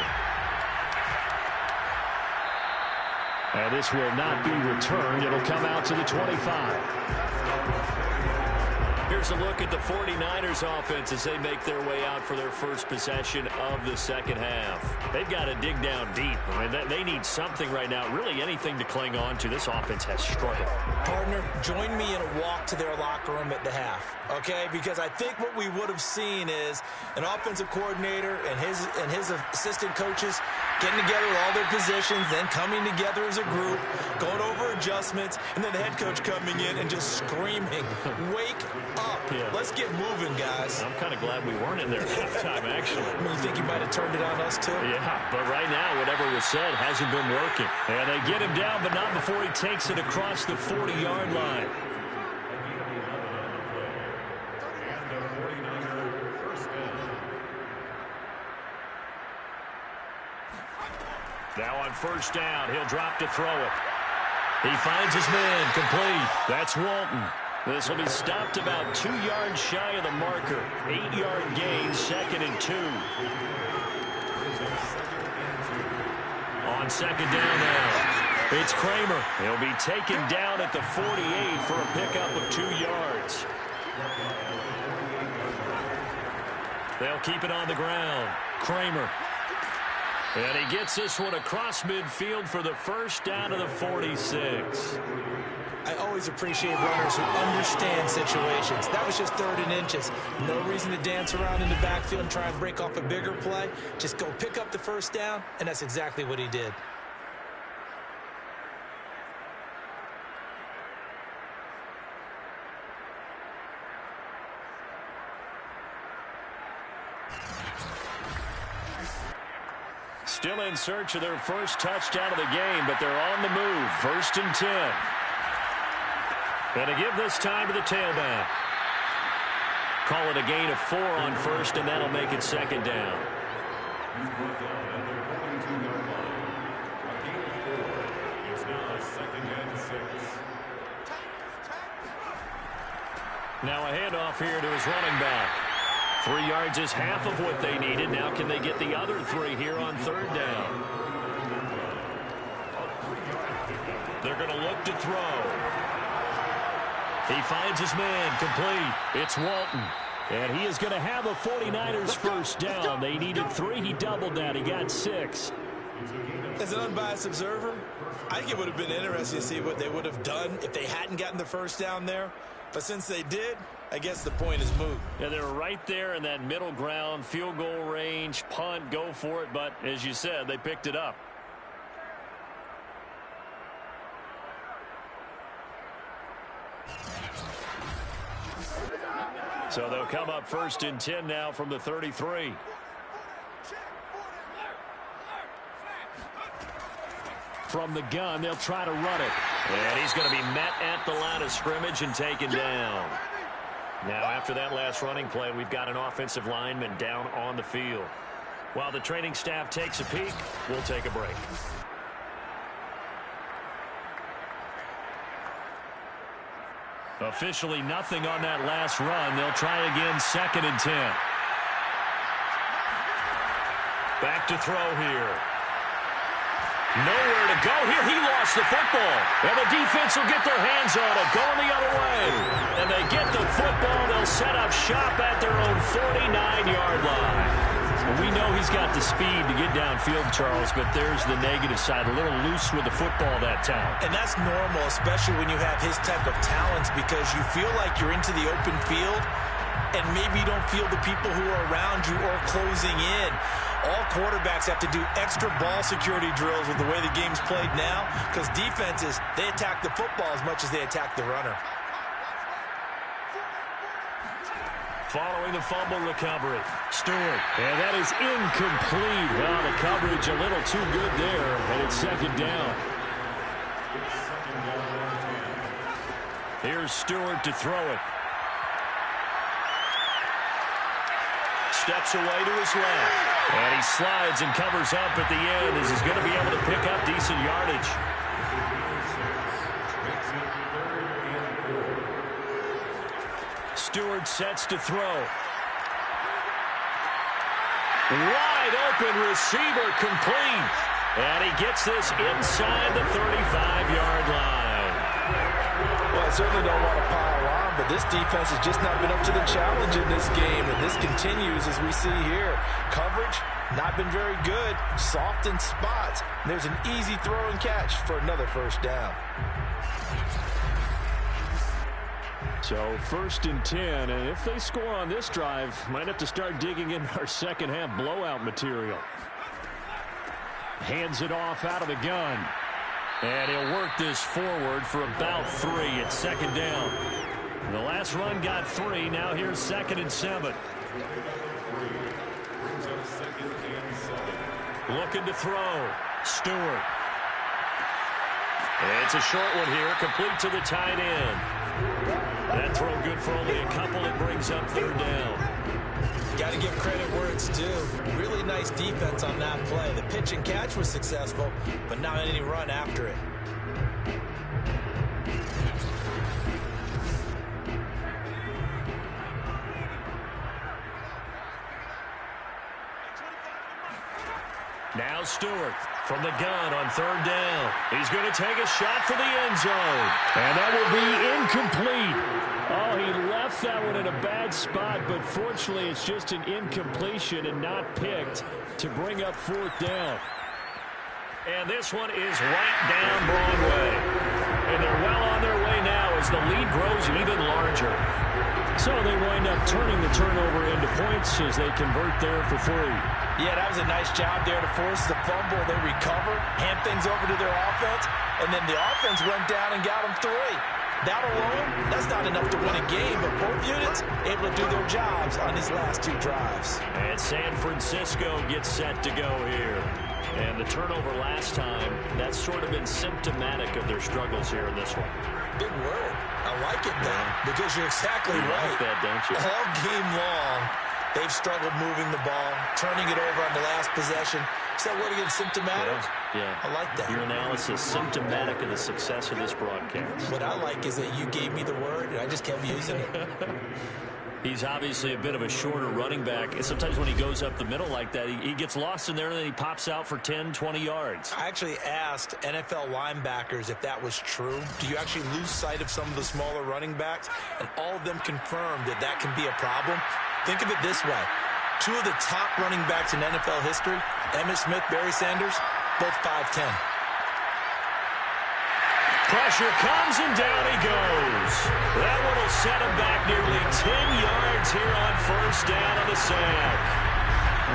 And this will not be returned. It'll come out to the 25. Here's a look at the 49ers offense as they make their way out for their first possession of the second half. They've got to dig down deep. I mean, they need something right now, really anything to cling on to. This offense has struggled. Partner, join me in a walk to their locker room at the half, okay? Because I think what we would have seen is an offensive coordinator and his assistant coaches getting together with all their positions, then coming together as a group, going over adjustments, and then the head coach coming in and just screaming, wake up. Yeah. Let's get moving, guys. I'm kind of glad we weren't in there at halftime, actually. I mean, you think he might have turned it on us, too? Yeah, but right now, whatever was said hasn't been working. And they get him down, but not before he takes it across the 40-yard line. Now on first down, he'll drop to throw it. He finds his man, complete. That's Walton. This will be stopped about 2 yards shy of the marker. 8-yard gain, 2nd and 2. On second down now, it's Kramer. He'll be taken down at the 48 for a pickup of 2 yards. They'll keep it on the ground. Kramer. And he gets this one across midfield for the first down to the 46. I always appreciate runners who understand situations. That was just 3rd and inches. No reason to dance around in the backfield and try and break off a bigger play. Just go pick up the first down, and that's exactly what he did. Still in search of their first touchdown of the game, but they're on the move. 1st and 10. Going to give this time to the tailback. Call it a gain of 4 on first, and that'll make it 2nd down. Now a handoff here to his running back. 3 yards is half of what they needed. Now can they get the other 3 here on 3rd down? They're going to look to throw. He finds his man, complete. It's Walton. And he is going to have a 49ers first down. They needed 3. He doubled that. He got 6. As an unbiased observer, I think it would have been interesting to see what they would have done if they hadn't gotten the first down there. But since they did, I guess the point is moot. Yeah, they're right there in that middle ground, field goal range, punt, go for it. But as you said, they picked it up. So they'll come up 1st and 10 now from the 33. From the gun, they'll try to run it. And he's going to be met at the line of scrimmage and taken down. Now, after that last running play, we've got an offensive lineman down on the field. While the training staff takes a peek, we'll take a break. Officially nothing on that last run. They'll try again, 2nd and 10. Back to throw here. Nowhere to go here. He lost the football. And the defense will get their hands on it. Going the other way. And they get the football. They'll set up shop at their own 49-yard line. Well, we know he's got the speed to get downfield, Charles, but there's the negative side. A little loose with the football that time. And that's normal, especially when you have his type of talents, because you feel like you're into the open field and maybe you don't feel the people who are around you or closing in. All quarterbacks have to do extra ball security drills with the way the game's played now because defenses, they attack the football as much as they attack the runner. Following the fumble recovery, Stewart. And that is incomplete. Well, the coverage a little too good there, and it's second down. Here's Stewart to throw it. Steps away to his left. And he slides and covers up at the end as he's going to be able to pick up decent yardage. Stewart sets to throw. Wide open receiver complete. And he gets this inside the 35-yard line. Well, I certainly don't want to pile on, but this defense has just not been up to the challenge in this game, and this continues as we see here. Coverage, not been very good. Soft in spots. And there's an easy throw and catch for another first down. So 1st and 10, and if they score on this drive, might have to start digging in our second half blowout material. Hands it off out of the gun. And he'll work this forward for about 3 at second down. The last run got 3. Now here's 2nd and 7. Looking to throw. Stewart. It's a short one here, complete to the tight end. That throw good for only a couple. It brings up 3rd down. Got to give credit where it's due. Really nice defense on that play. The pitch and catch was successful, but not any run after it. Now Stewart from the gun on 3rd down. He's going to take a shot for the end zone. And that will be incomplete. Oh, he left that one in a bad spot, but fortunately it's just an incompletion and not picked to bring up 4th down. And this one is right down Broadway. And they're well on their way now as the lead grows even larger. So they wind up turning the turnover into points as they convert there for 3. Yeah, that was a nice job there to force the fumble. They recover, hand things over to their offense, and then the offense went down and got them 3. That alone, that's not enough to win a game, but both units able to do their jobs on these last 2 drives. And San Francisco gets set to go here. And the turnover last time, that's sort of been symptomatic of their struggles here in this one. Big word. I like it, though, because you're exactly right. You like that, don't you? All game long, they've struggled moving the ball, turning it over on the last possession. Is that word again, symptomatic? Yeah. I like that. Your analysis, symptomatic of the success of this broadcast. What I like is that you gave me the word, and I just kept using it. He's obviously a bit of a shorter running back. And sometimes when he goes up the middle like that, he gets lost in there, and then he pops out for 10, 20 yards. I actually asked NFL linebackers if that was true. Do you actually lose sight of some of the smaller running backs? And all of them confirmed that that can be a problem. Think of it this way. 2 of the top running backs in NFL history, Emmitt Smith, Barry Sanders, both 5'10". Pressure comes, and down he goes. That one will set him back nearly 10 yards here on 1st down on the sack.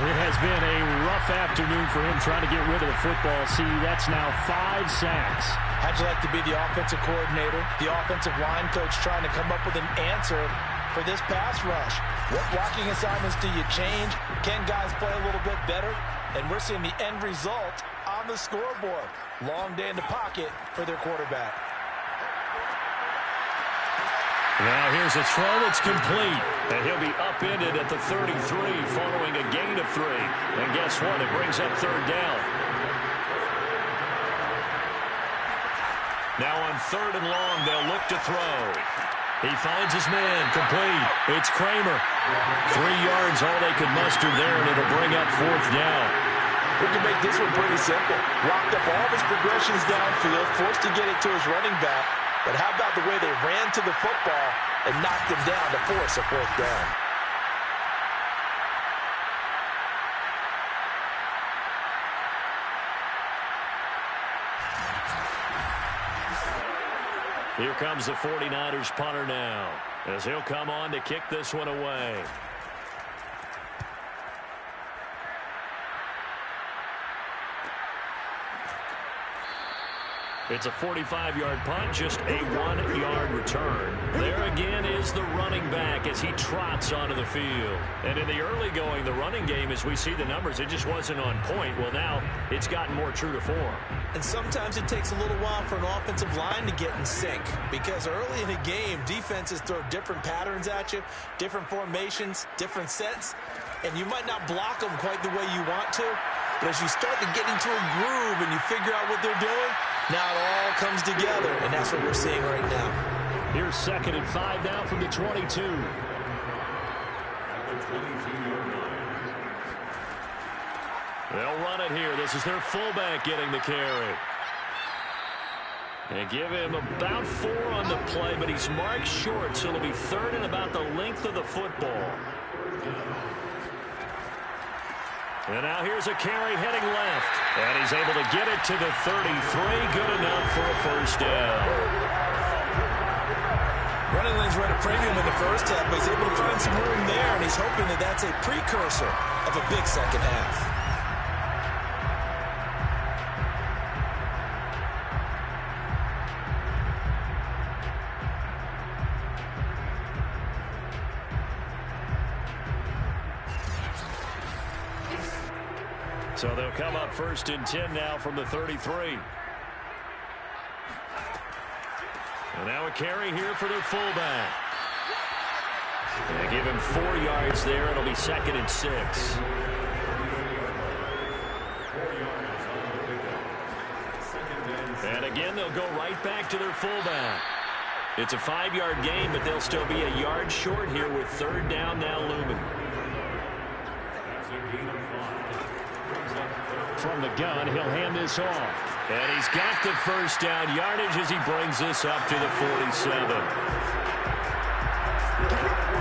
It has been a rough afternoon for him trying to get rid of the football. See, that's now 5 sacks. How'd you like to be the offensive coordinator, the offensive line coach trying to come up with an answer for this pass rush? What blocking assignments do you change? Can guys play a little bit better? And we're seeing the end result on the scoreboard. Long day in the pocket for their quarterback. Now here's a throw that's complete. And he'll be upended at the 33 following a gain of 3. And guess what? It brings up 3rd down. Now on 3rd and long, they'll look to throw. He finds his man, complete. It's Kramer. 3 yards, all they could muster there, and it'll bring up 4th down. We can make this one pretty simple. Locked up all of his progressions downfield, forced to get it to his running back. But how about the way they ran to the football and knocked him down to force a 4th down? Here comes the 49ers punter now, as he'll come on to kick this one away. It's a 45-yard punt, just a 1-yard return. There again is the running back as he trots onto the field. And in the early going, the running game, as we see the numbers, it just wasn't on point. Well, now it's gotten more true to form. And sometimes it takes a little while for an offensive line to get in sync, because early in a game, defenses throw different patterns at you, different formations, different sets, and you might not block them quite the way you want to. But as you start to get into a groove and you figure out what they're doing, now it all comes together, and that's what we're seeing right now. Here's 2nd and 5 now from the 22. They'll run it here. This is their fullback getting the carry. They give him about 4 on the play, but he's marked short, so it'll be 3rd and about the length of the football. And now here's a carry heading left. And he's able to get it to the 33. Good enough for a first down. Running lanes were at a premium in the first half, but he's able to find some room there, and he's hoping that that's a precursor of a big second half. So they'll come up 1st and 10 now from the 33. And now a carry here for their fullback. They give him 4 yards there. It'll be 2nd and 6. And again, they'll go right back to their fullback. It's a 5-yard gain, but they'll still be a yard short here with 3rd down now looming. From the gun, he'll hand this off. And he's got the first down yardage as he brings this up to the 47.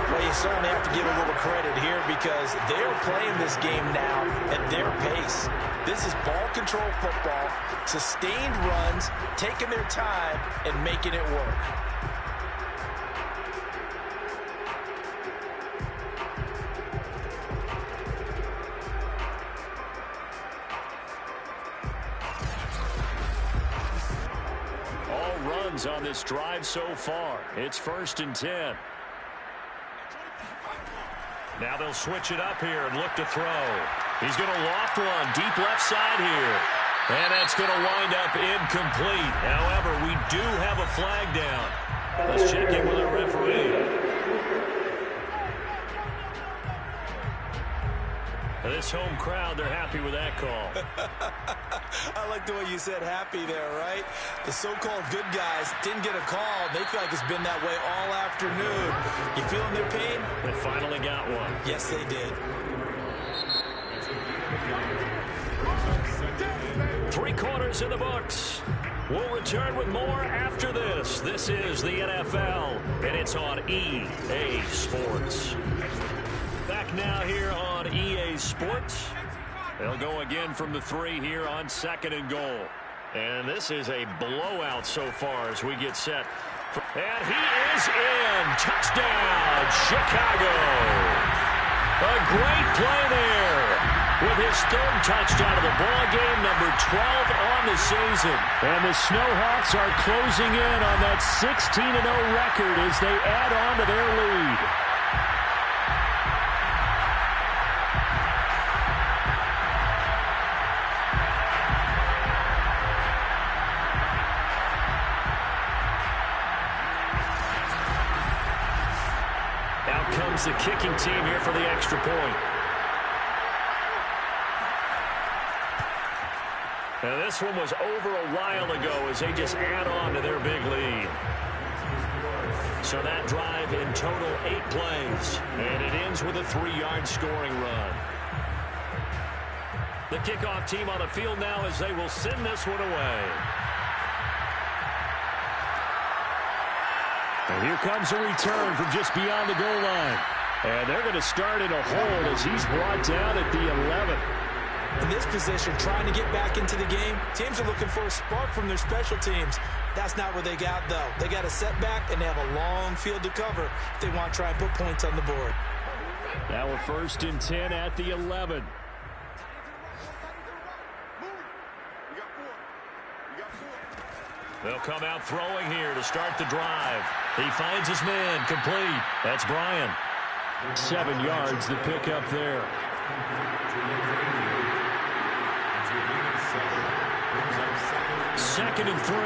Well, you certainly have to give a little credit here because they're playing this game now at their pace. This is ball control football, sustained runs, taking their time, and making it work. On this drive so far. It's 1st and 10. Now they'll switch it up here and look to throw. He's going to loft one deep left side here. And that's going to wind up incomplete. However, we do have a flag down. Let's check in with our referee. This home crowd, they're happy with that call. I like the way you said happy there, right? The so-called good guys didn't get a call. They feel like it's been that way all afternoon. You feeling their pain? They finally got one. Yes, they did. 3 quarters in the books. We'll return with more after this. This is the NFL, and it's on EA Sports. Back now here on EA Sports. They'll go again from the 3 here on 2nd and goal. And this is a blowout so far as we get set. And he is in. Touchdown, Chicago. A great play there with his 3rd touchdown of the ball game, number 12 on the season. And the Snowhawks are closing in on that 16-0 record as they add on to their lead. The kicking team here for the extra point. Now this one was over a while ago as they just add on to their big lead. So that drive in total 8 plays. And it ends with a 3-yard scoring run. The kickoff team on the field now as they will send this one away. And here comes a return from just beyond the goal line. And they're going to start in a hold as he's brought down at the 11. In this position, trying to get back into the game, teams are looking for a spark from their special teams. That's not what they got, though. They got a setback, and they have a long field to cover if they want to try and put points on the board. Now we're 1st and 10 at the 11. They'll come out throwing here to start the drive. He finds his man complete. That's Bryan. 7 yards the pick up there. Second and 3.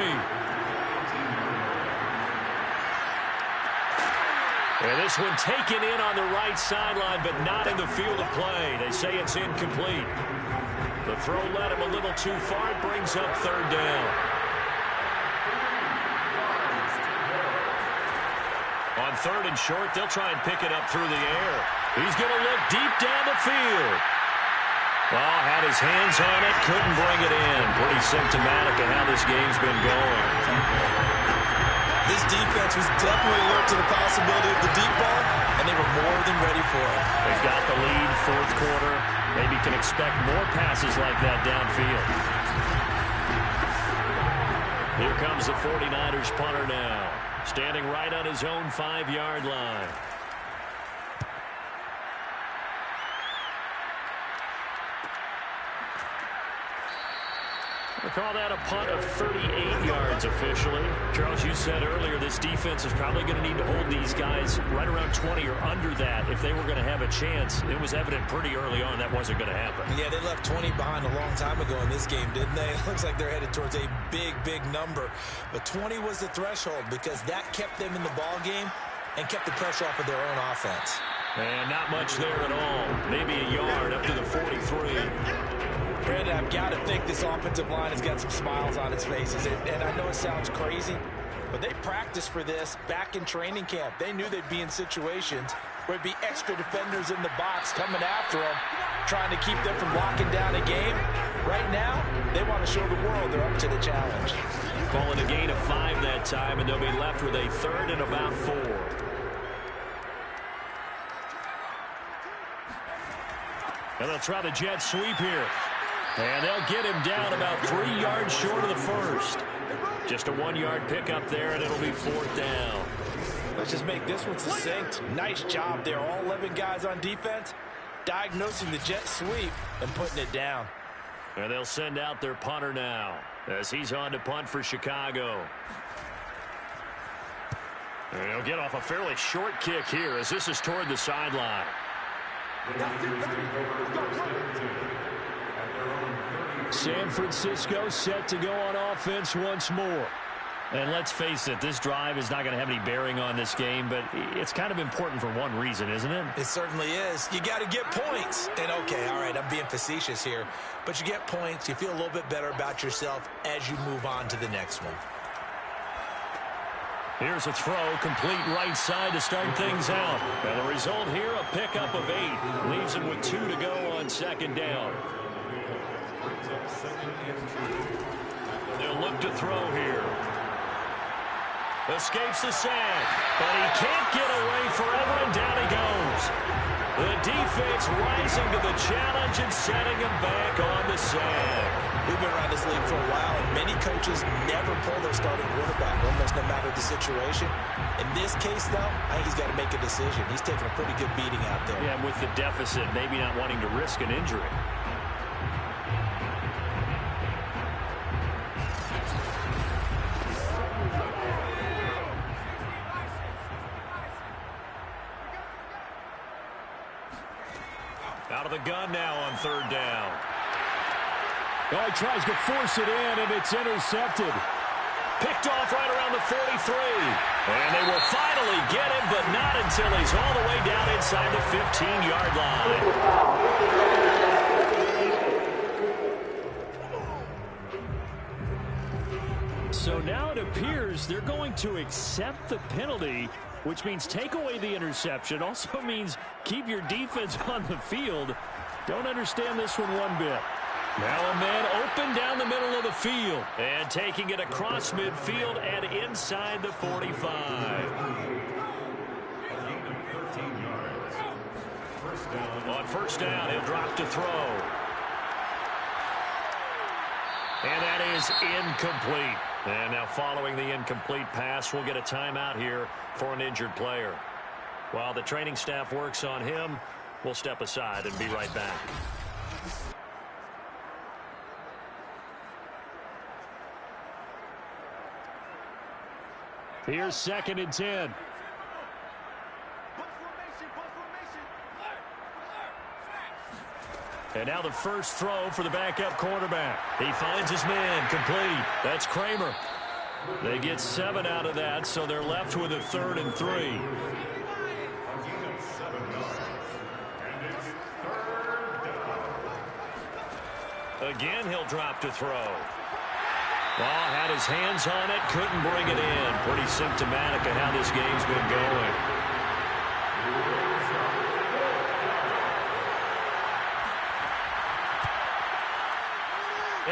And this one taken in on the right sideline, but not in the field of play. They say it's incomplete. The throw led him a little too far. It brings up third down. On third and short, they'll try and pick it up through the air. He's going to look deep down the field. Well, had his hands on it, couldn't bring it in. Pretty symptomatic of how this game's been going. This defense was definitely alert to the possibility of the deep ball, and they were more than ready for it. They've got the lead, fourth quarter. Maybe can expect more passes like that downfield. Here comes the 49ers punter now, standing right on his own 5-yard line. We'll call that a punt of 38 yards officially. Charles, you said earlier this defense is probably going to need to hold these guys right around 20 or under that if they were going to have a chance. It was evident pretty early on that wasn't going to happen. Yeah, they left 20 behind a long time ago in this game, didn't they? It looks like they're headed towards a big, big number. But 20 was the threshold because that kept them in the ball game and kept the pressure off of their own offense. And not much there at all. Maybe a yard up to the 43. Brandon, I've got to think this offensive line has got some smiles on its faces. And I know it sounds crazy, but they practiced for this back in training camp. They knew they'd be in situations where it'd be extra defenders in the box coming after them, trying to keep them from locking down a game. Right now, they want to show the world they're up to the challenge. Calling a gain of 5 that time, and they'll be left with a third and about 4. And they'll try the jet sweep here. And they'll get him down about 3 yards short of the first. Just a 1-yard pickup there, and it'll be 4th down. Let's just make this one succinct. Nice job there. All 11 guys on defense diagnosing the jet sweep and putting it down. And they'll send out their punter now as he's on to punt for Chicago. And he'll get off a fairly short kick here as this is toward the sideline. San Francisco set to go on offense once more. And let's face it, this drive is not going to have any bearing on this game, but it's kind of important for one reason, isn't it? It certainly is. You got to get points. And okay, all right, I'm being facetious here, but you get points, you feel a little bit better about yourself as you move on to the next one. Here's a throw, complete right side to start things out. And the result here, a pickup of 8. Leaves him with 2 to go on second down. They'll look to throw here. Escapes the sack, but he can't get away forever, and down he goes. The defense rising to the challenge and setting him back on the sack. We've been around this league for a while, and many coaches never pull their starting quarterback, almost no matter the situation. In this case, though, I think he's got to make a decision. He's taking a pretty good beating out there. Yeah, with the deficit, maybe not wanting to risk an injury. Out of the gun now on third down. Oh, he tries to force it in, and it's intercepted. Picked off right around the 43. And they will finally get him, but not until he's all the way down inside the 15-yard line. So now it appears they're going to accept the penalty, which means take away the interception. Also means keep your defense on the field. Don't understand this one bit. Now a man open down the middle of the field. And taking it across midfield and inside the 45. On first down, he'll drop to throw. And that is incomplete. And now following the incomplete pass, we'll get a timeout here for an injured player. While the training staff works on him, we'll step aside and be right back. Here's 2nd and 10. And now the first throw for the backup quarterback. He finds his man, complete. That's Kramer. They get 7 out of that, so they're left with a 3rd and 3. Again, he'll drop to throw. Well, had his hands on it, couldn't bring it in. Pretty symptomatic of how this game's been going.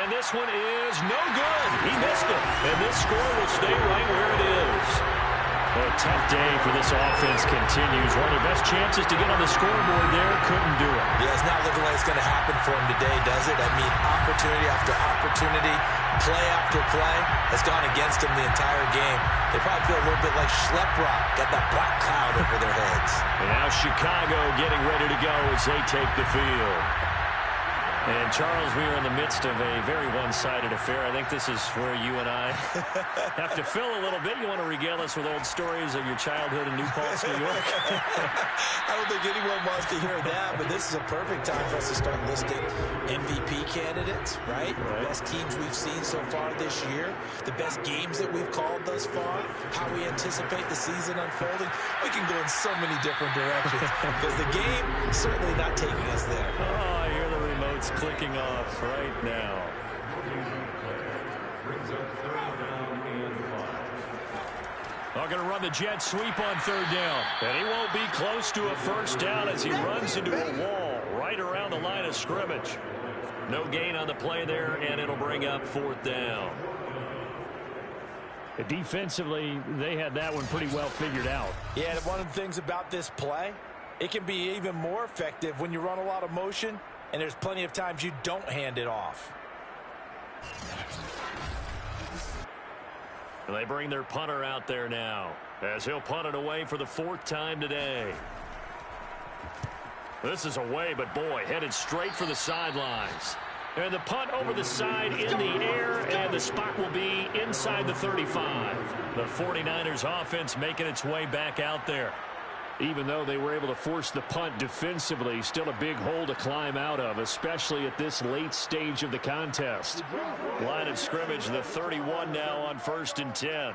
And this one is no good. He missed it. And this score will stay right where it is. A tough day for this offense continues. One of their best chances to get on the scoreboard there, couldn't do it. Yeah, it's not looking like it's going to happen for him today, does it? I mean, opportunity after opportunity, play after play has gone against him the entire game. They probably feel a little bit like Schlep Rock, got that black cloud over their heads. And now Chicago getting ready to go as they take the field. And, Charles, we are in the midst of a very one-sided affair. I think this is where you and I have to fill a little bit. You want to regale us with old stories of your childhood in New Paltz, New York? I don't think anyone wants to hear that, but this is a perfect time for us to start listing MVP candidates, right? The best teams we've seen so far this year, the best games that we've called thus far, how we anticipate the season unfolding. We can go in so many different directions because the game is certainly not taking us there. Oh, I hear the remote's clicking off right now. They're going to run the jet sweep on 3rd down. And he won't be close to a first down as he runs into a wall right around the line of scrimmage. No gain on the play there, and it'll bring up 4th down. Defensively, they had that one pretty well figured out. Yeah, one of the things about this play, it can be even more effective when you run a lot of motion, and there's plenty of times you don't hand it off. And they bring their punter out there now as he'll punt it away for the 4th time today. This is away, but boy, headed straight for the sidelines. And the punt over the side in the air, and the spot will be inside the 35. The 49ers offense making its way back out there. Even though they were able to force the punt defensively, still a big hole to climb out of, especially at this late stage of the contest. Line of scrimmage, the 31 now on 1st and 10.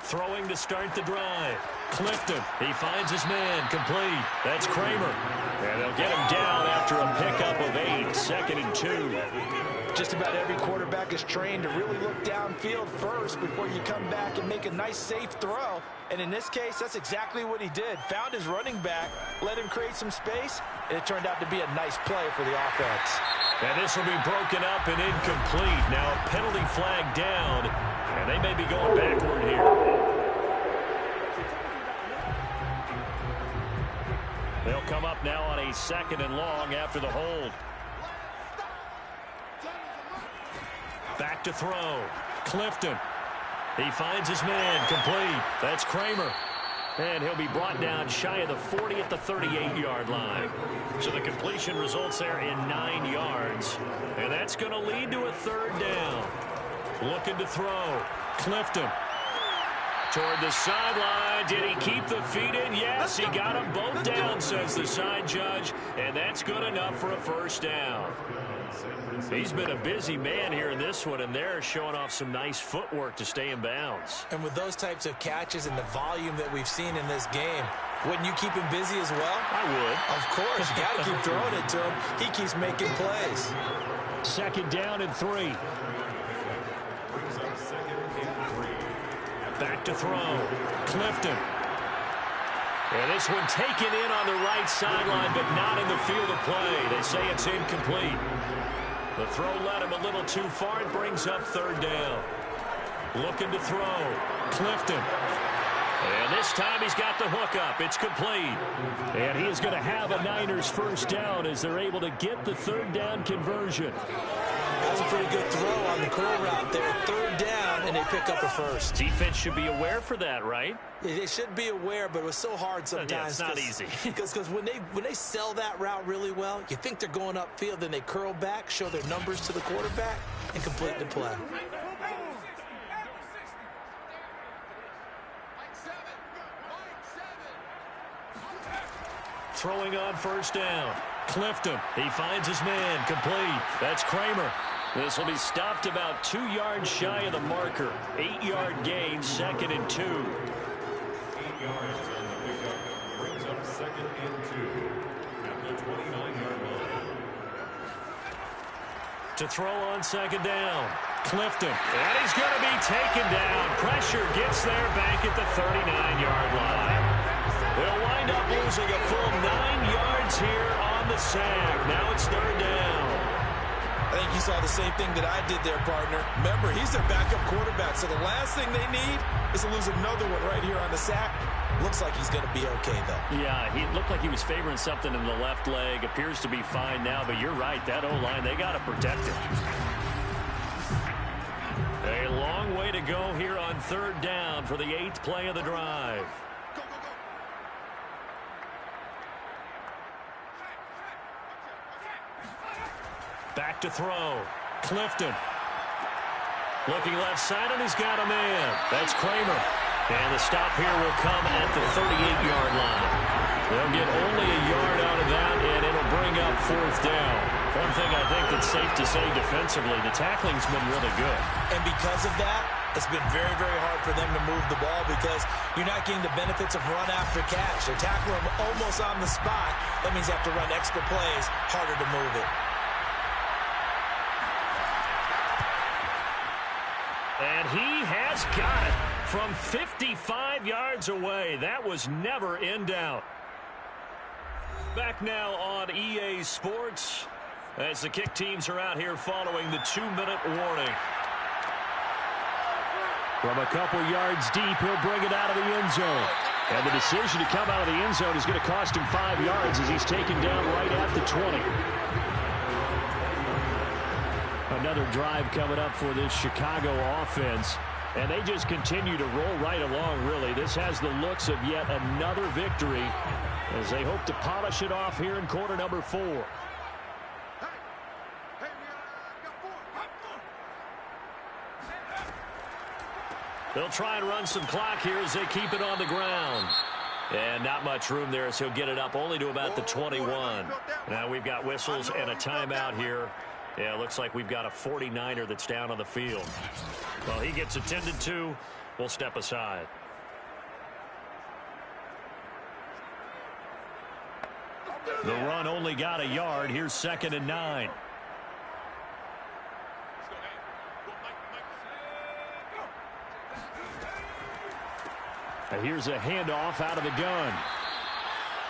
Throwing to start the drive. Clifton, he finds his man, complete. That's Kramer. And they'll get him down after a pickup of 8, 2nd and 2. Just about every quarterback is trained to really look downfield first before you come back and make a nice, safe throw. And in this case, that's exactly what he did. Found his running back, let him create some space, and it turned out to be a nice play for the offense. And this will be broken up and incomplete. Now a penalty flag down, and they may be going backward here. They'll come up now on a 2nd and long after the hold. Back to throw. Clifton. He finds his man, complete. That's Kramer. And he'll be brought down shy of the 40 at the 38-yard line. So the completion results there in 9 yards. And that's going to lead to a 3rd down. Looking to throw. Clifton. Toward the sideline. Did he keep the feet in? Yes, he got them both down, says the side judge. And that's good enough for a 1st down. He's been a busy man here in this one, and they're showing off some nice footwork to stay in bounds. And with those types of catches and the volume that we've seen in this game, wouldn't you keep him busy as well? I would. Of course. You got to keep throwing it to him. He keeps making plays. 2nd down and 3. Back to throw. Clifton. And this one taken in on the right sideline, but not in the field of play. They say it's incomplete. The throw led him a little too far. It brings up 3rd down. Looking to throw. Clifton. And this time he's got the hook up. It's complete. And he is going to have a Niners 1st down as they're able to get the 3rd down conversion. That was a pretty good throw on the curl route there. 3rd down, and they pick up a 1st. Defense should be aware for that, right? They should be aware, but it was so hard sometimes. Yeah, it's not easy. Because when they sell that route really well, you think they're going upfield, then they curl back, show their numbers to the quarterback, and complete the play. throwing on first down. Clifton, he finds his man, complete. That's Kramer. This will be stopped about 2 yards shy of the marker. 8-yard gain, 2nd and 2. 8 yards on the pickup. Brings up 2nd and 2 at the 29-yard line. To throw on 2nd down. Clifton, and he's going to be taken down. Pressure gets there back at the 39-yard line. They'll wind up losing a full 9 yards here on the sack. Now it's 3rd down. I think you saw the same thing that I did there, partner. Remember, he's their backup quarterback, so the last thing they need is to lose another one right here on the sack. Looks like he's going to be okay, though. Yeah, he looked like he was favoring something in the left leg. Appears to be fine now, but you're right. That O-line, they got to protect him. A long way to go here on 3rd down for the 8th play of the drive. Back to throw. Clifton. Looking left side, and he's got a man. That's Kramer. And the stop here will come at the 38-yard line. They'll get only a yard out of that, and it'll bring up 4th down. One thing I think that's safe to say defensively, the tackling's been really good. And because of that, it's been very, very hard for them to move the ball because you're not getting the benefits of run after catch. They tackle them almost on the spot. That means you have to run extra plays, harder to move it. And he has got it from 55 yards away. That was never in doubt. Back now on EA Sports as the kick teams are out here following the 2-minute warning. From a couple yards deep, he'll bring it out of the end zone. And the decision to come out of the end zone is going to cost him 5 yards as he's taken down right at the 20. Another drive coming up for this Chicago offense. And they just continue to roll right along, really. This has the looks of yet another victory as they hope to polish it off here in quarter number 4. They'll try and run some clock here as they keep it on the ground. And not much room there as he'll get it up only to about the 21. Now we've got whistles and a timeout here. Yeah, it looks like we've got a 49er that's down on the field. Well, he gets attended to. We'll step aside. The run only got a yard. Here's 2nd and 9. And here's a handoff out of the gun.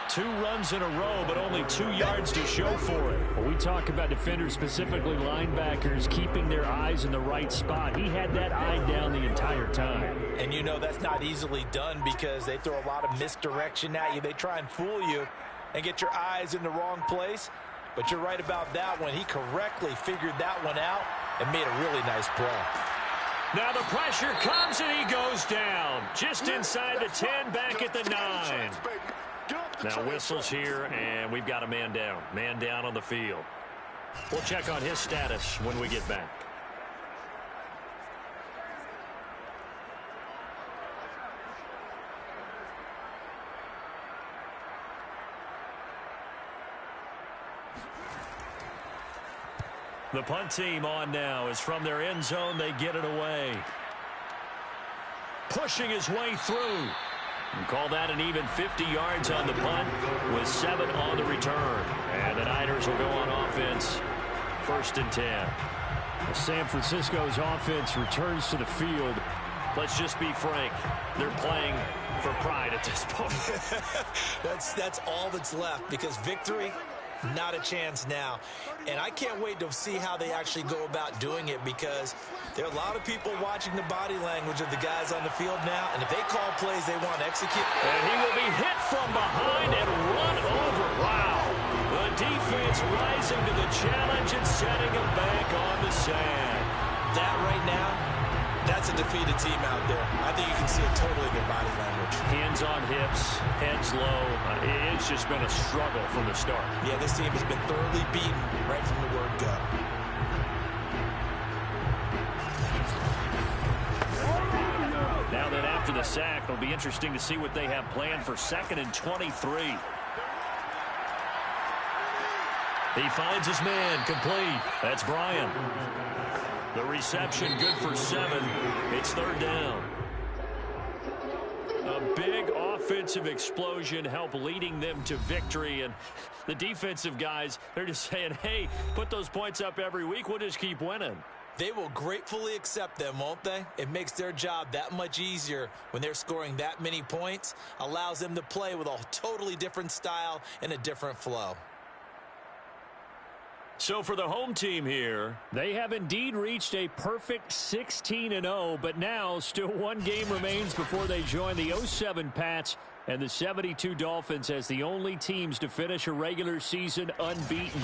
2 runs in a row, but only 2 yards to show for it. Well, we talk about defenders, specifically linebackers, keeping their eyes in the right spot. He had that eye down the entire time. And you know that's not easily done because they throw a lot of misdirection at you. They try and fool you and get your eyes in the wrong place. But you're right about that one. He correctly figured that one out and made a really nice play. Now the pressure comes and he goes down. Just inside the 10, back at the 9. Now whistles here, and we've got a man down. Man down on the field. We'll check on his status when we get back. The punt team on now is from their end zone. They get it away. Pushing his way through. And call that an even 50 yards on the punt with 7 on the return. And the Niners will go on offense. 1st and 10. Well, San Francisco's offense returns to the field. Let's just be frank. They're playing for pride at this point. That's all that's left because victory, not a chance now. And I can't wait to see how they actually go about doing it because there are a lot of people watching the body language of the guys on the field now. And if they call plays they want to execute. And he will be hit from behind and run over. Wow. The defense rising to the challenge and setting him back on the sand. That right now, that's a defeated team out there. I think you can see it totally in their body language. Hands on hips, heads low. It's just been a struggle from the start. Yeah, this team has been thoroughly beaten right from the word go. Now that after the sack, it'll be interesting to see what they have planned for 2nd and 23. He finds his man, complete. That's Bryan. The reception good for 7. It's 3rd down. A big offensive explosion helped leading them to victory. And the defensive guys, they're just saying, hey, put those points up every week. We'll just keep winning. They will gratefully accept them, won't they? It makes their job that much easier when they're scoring that many points. Allows them to play with a totally different style and a different flow. So for the home team here, they have indeed reached a perfect 16-0, but now still one game remains before they join the 07 Pats and the 72 Dolphins as the only teams to finish a regular season unbeaten.